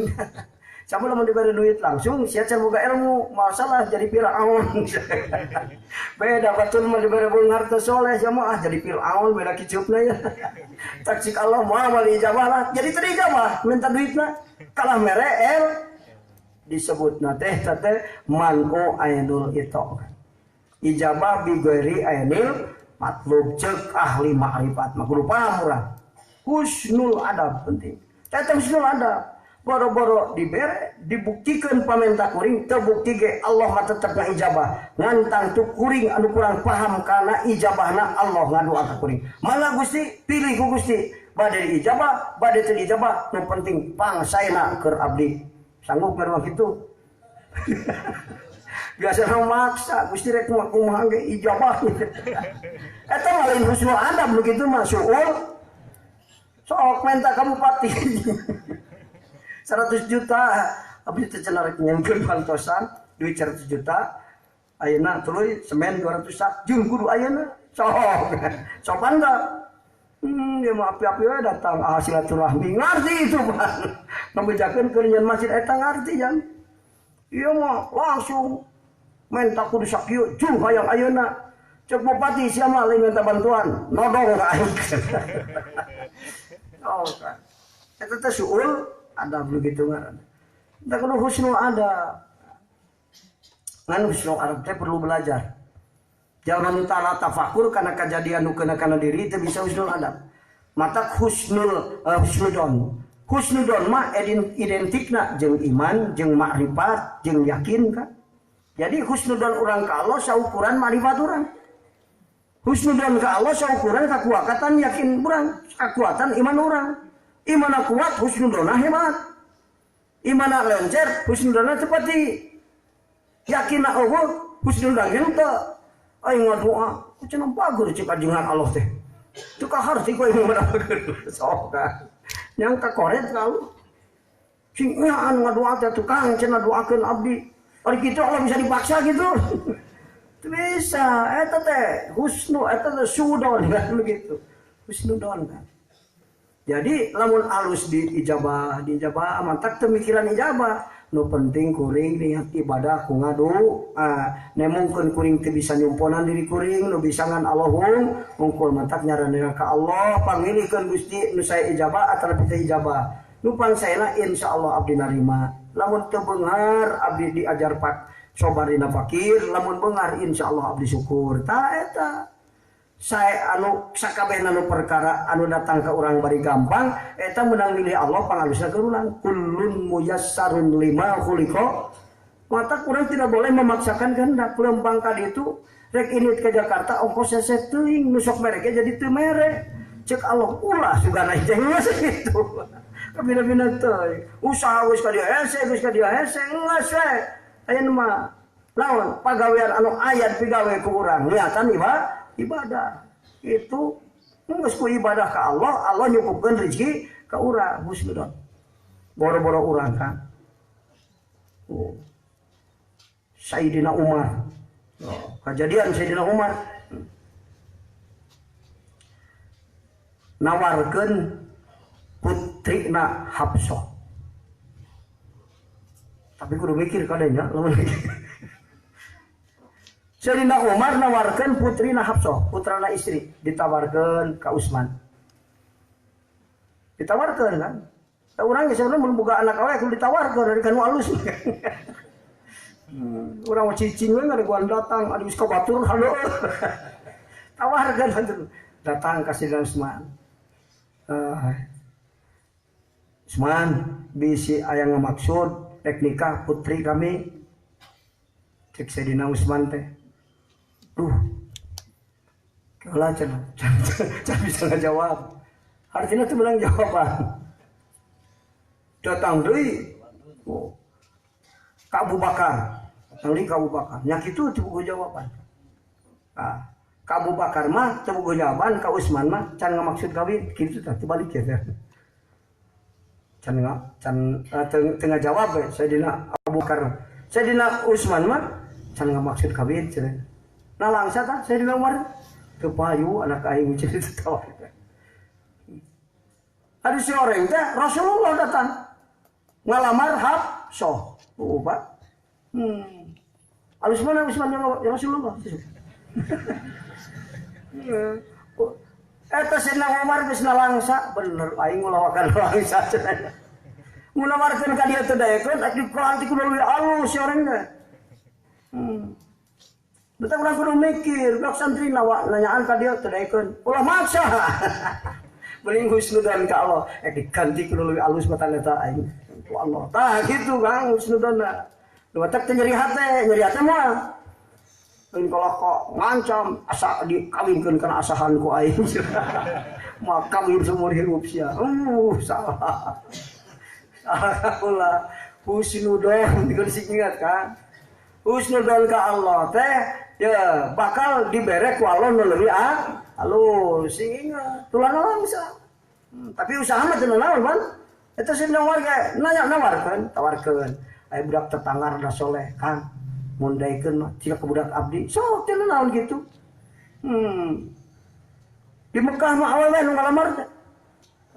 Coba lamun diberi duit langsung sia can boga ilmu, masalah jadi Firaun. Beda batul mah diberi beung harta soleh jamaah jadi Firaun beda kicupna ya. Tak cik Allah mah mali ijabah lah jadi teu ijabah minta duitna kalah mere disebutna teh man'u ainul ito. Ijabah bi ghairi ainil matlub cek ahli ma'rifat mah kudu paham urang. Husnul adab penting. Eta husnul adab. Boro-boro dibere dibuktikan pamenta kuring terbukti ge Allah mah tetep ngijabah ngantang tu kuring anu kurang paham kana ijabahna Allah ngadoa ka kuring malah Gusti pilih ku Gusti bade ijabah bade teu ijabah nu penting pangsaena keur abdi sanggup ngadoa kitu biasa maksa Gusti rek kumaha ge ijabah eta mah lain husnul adab begitu mah suul sok minta ka bupati 100 juta abdi teh cenah rek nyengkeun pantosan duit 100 juta ayeuna tuluy semen 200 sak jeung kudu ayeuna sok bangga dia mah api-api we datang silaturahmi ngarti itu Pak ngabejakeun keur nyeun masjid eta ngarti jan ieu mah langsung men tak kudu sakieu jeung hayang ayeuna Cek bupati siapa lain minta bantuan, nodong aing. Oh kan. Eta teh suul ada begitu ngaran. Da kudu husnul ada. Ngan husnul adab teh perlu belajar. Jangan tala tafakur karena kejadian nu kana diri teh bisa husnul adab. Mata husnudon. Husnudon mah identikna jeung iman, jeung makrifat, jeung yakin kan. Jadi husnudon urang ka Allah saukuran makrifat urang. Husnudon ka Allah saukuran kakuatan yakin urang, kakuatan iman urang. Iman kuat husnudon hebat. Iman lancar husnudon seperti yakin Allah husnudon henteu. Aing ngadoa, cenah bagur cek ajengan Allah teh. Teu kaharti ku aing ngadoakeun. Sok kan. Yang ka koret kalau sing anu ngadoa teh tukang cenah doakeun abdi. Ari kitu Allah bisa dipaksa gitu. Bisa, eta teh husnu, eta teh sudon kan begitu. Husnudon kan. Jadi lamun alus di ijabah mantak teu mikiran ijabah. Nu penting kuring niat ibadah ku ngadu. Nemongkeun kuring teu bisa nyumponan diri kuring, nu bisa ngan Allahum, mungkul mantak nyaranna ka Allah, pangilikeun Gusti nu sae ijabah atawa teu ijabah. Nu pangsaena insyaallah abdi narima. Lamun teu beungar abdi diajar pak sobarina fakir, lamun beungar insyaallah abdi syukur. Tah eta saya anu sakabehna nu perkara anu datang ke urang bari gampang eta menang milih Allah pangalusna ke urang. Kullun muyassarun lima khuliqa. Mata kurang tidak boleh memaksakan kehendak. Lempang ka ditu rek ini ke Jakarta ongkos sese teuing nu sok mereke jadi teu mere. Cek Allah ulah sugana jeung sakitu. Kabina-bina teuing. Usaha geus ka dieu hese geus we. Ayeuna mah lawan pagawean anu aya pigawe ku urang niatan ibadah itu geus ku ibadah ka Allah, Allah nyukupkeun rezeki ka urang husnudon. Boro-boro urang kan. Sayyidina Umar. Kejadian Sayyidina Umar nawarkeun putrina Hafsah. Tapi kudu mikir kadenya lamun Sayyidina Umar nawarkeun putrina Hafsah, putrana istri, ditawarkeun ka Utsman. Ditawarkeun kan. Da urang geus mun boga anak awewe kudu ditawarkeun dari kanu alus. Urang cicing we ngadeguan datang, adi geus ka batur halo. Tawarkeun datang ka Sayyidina Utsman. Utsman bisi aya ngamaksud rek nikah putri kami. Cek Sayyidina Utsman teh. Kalah cenah. Can bisa ngajawab. Artinya itu bilang jawaban. Datang deui. Ka Abu Bakar. Tangli ka Abu Bakar. Nya kitu teu boga jawaban. Ka Abu Bakar mah teu boga jawaban, ka Utsman mah can ngamaksud kawin kitu tah tibalik ya. Can teu ngajawab we Sayyidina Abu Bakar. Sayyidina Utsman mah can ngamaksud kawin cenah. Nah langsa tak saya di Umar kepayu anak aing jadi tawar. Ada seorang teh Rasulullah datang ngalamar Hafsah. Pak. Alus mana Utsman ya Rasulullah. Eta Sayyidina Umar geus nalangsa bener aing ngulawakan langsa cenah. Ngulawarkeun ka dieu teh daekeun atuh kulanti kudu leuwih alus seorang teh. Betul orang kudu mikir, blok santri nanyaan ka dia tadaikeun. Ulah maksa. Mending husnudon ka Allah. Diganti kudu leuwih alus mata eta aing. Ku Allah. Tah kitu Kang husnudonna. Nu matak teh nyeri hate mah. Lain kalau kok ngancam asa dikawinkeun kana asahan ku aing. Maka kawin seumur hidup sia. Salah. Salah ulah husnudon dikudu ingat kan. Husnudon ka Allah teh ya bakal dibere ku Allah nu leuwih alus ingat tulang langsa. Tapi usaha mah teu naon ban. Eta Sayyidina Umar ge tawarkeun. Aya budak tetangga rada soleh kan. Mun daekeun mah cika ka budak abdi. Sok teu naon kitu. Di Mekah mah awewe nu ngalamar teh.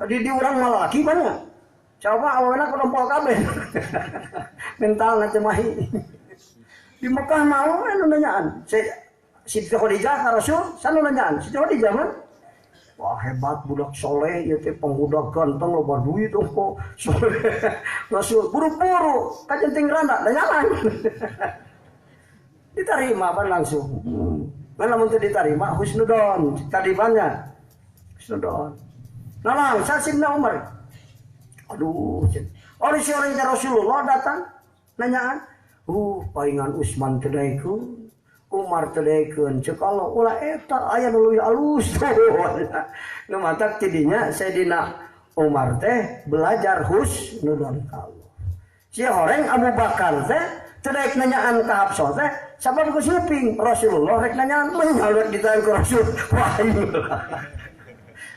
Di urang mah laki banyak. Coba awalna kudompol kabeh. Mental na teh mahi. Di Mekah mau anu nanyaan. Siti Khadijah ka Rasul sanu nanyaan Siti Khadijah mah wah hebat budak soleh ieu teh pangbudak ganteng loba duit kok soleh Rasul buru-buru ka Jenting Randa nanyaan diterima pan langsung mana mun teu diterima husnudon kadibannya husnudon nalang sasimna Umar aduh orang si orangnya Rasulullah datang nanyaan paingan Utsman teu daekeun Umar tedekeun ceuk Allah ulah eta aya nu leuwih alus nu matak tidinya Sayyidina Umar teh belajar husnudon ka Allah. Si horeng Abu Bakar teh teu daek nanyaan ka Hafsah teh sabab geus neuping Rasulullah rek nanyaan menyalut ditaen ku Rasul wah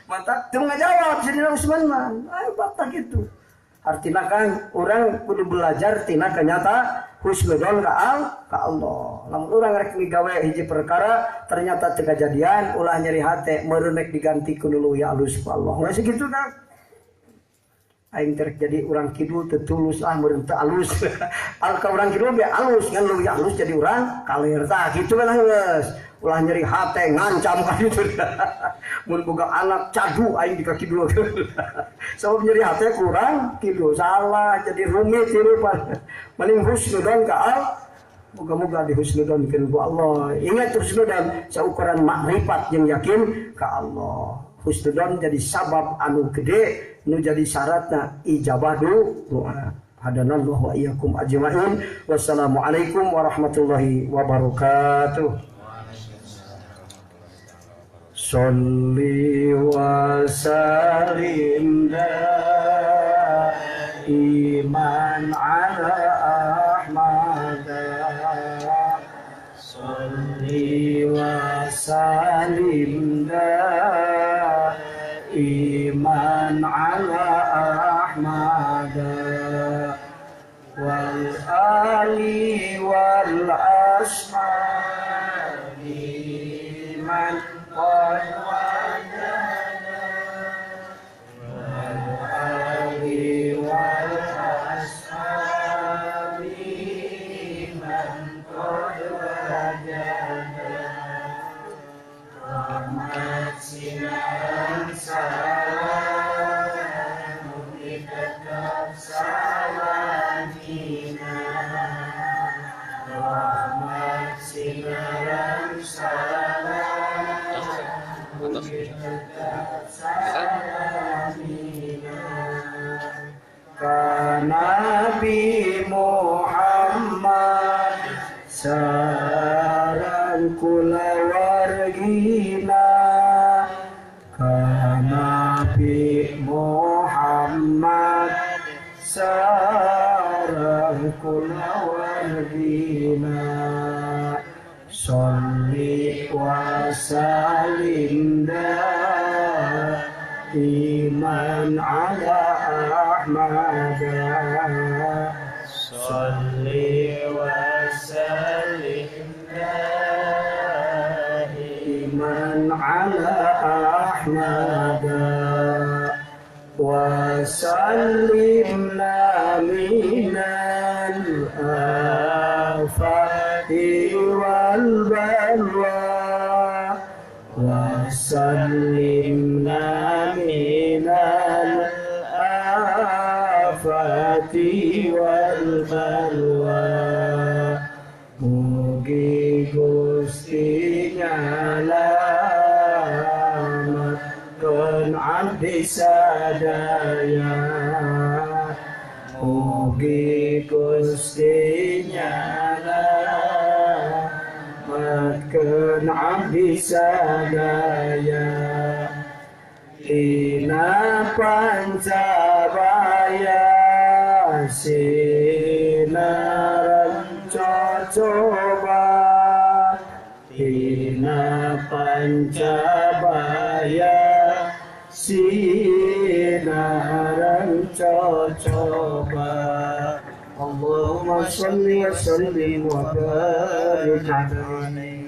matak teu ngajawab Sayyidina Utsman mah aya batak kitu. Artina kan orang kudu belajar tina kenyata husnudon ka Allah. Lamun urang rek migawe hiji perkara ternyata teu kajadian ulah nyeri hate meureun rek diganti ku nu leuwih alus ku Allah. Geus kitu kan. Aing terek jadi urang kidul teu tulus meureun teu alus. Al ka urang kidul be alus ngan leuwih alus jadi urang kalir tah kitu we geus. Ulah nyeri hate ngancam ka kitu. Mun boga anak cadu aing di kaki dulu. Sabab nyeri hate kurang kidul salah jadi rumit hirupan. Mending husnudon ka Allah. Moga-moga dihusnudonkeun ku Allah. Ingat husnudon saukuran makrifat jeung yakin ka Allah. Husnudon jadi sabab anu gede nu jadi syaratna ijabah doa. Hadanallahu wa iyyakum ajmain. Wassalamualaikum warahmatullahi wabarakatuh. Sholli wa sallim daiman ala Ahmad. Sholli wa sallim daiman ala Ahmad. Wal ali wal ashabi man qad wajana wal ali wal ashabi man qad wajana rahmat sinar salam tetap salamina rahmat sinar salam ka Nabi Muhammad sareng kulawargina ka Nabi Muhammad sareng kulawargina Sholli wa sallim daiman ala Ahmad. Sholli wa sallim daiman ala Ahmad. Wa sallimna minal afati wal balwa wa sallimna minal afati wal balwa. Mugi Gusti nyalametkeun abdi sadaya. Mugi Gusti nyalametkeun abdi sadaya. Tina pancabaya sinaran cocoba. Tina pancabaya sinaran cocoba. Allahumma sholli wa sallim wa barik alaihi.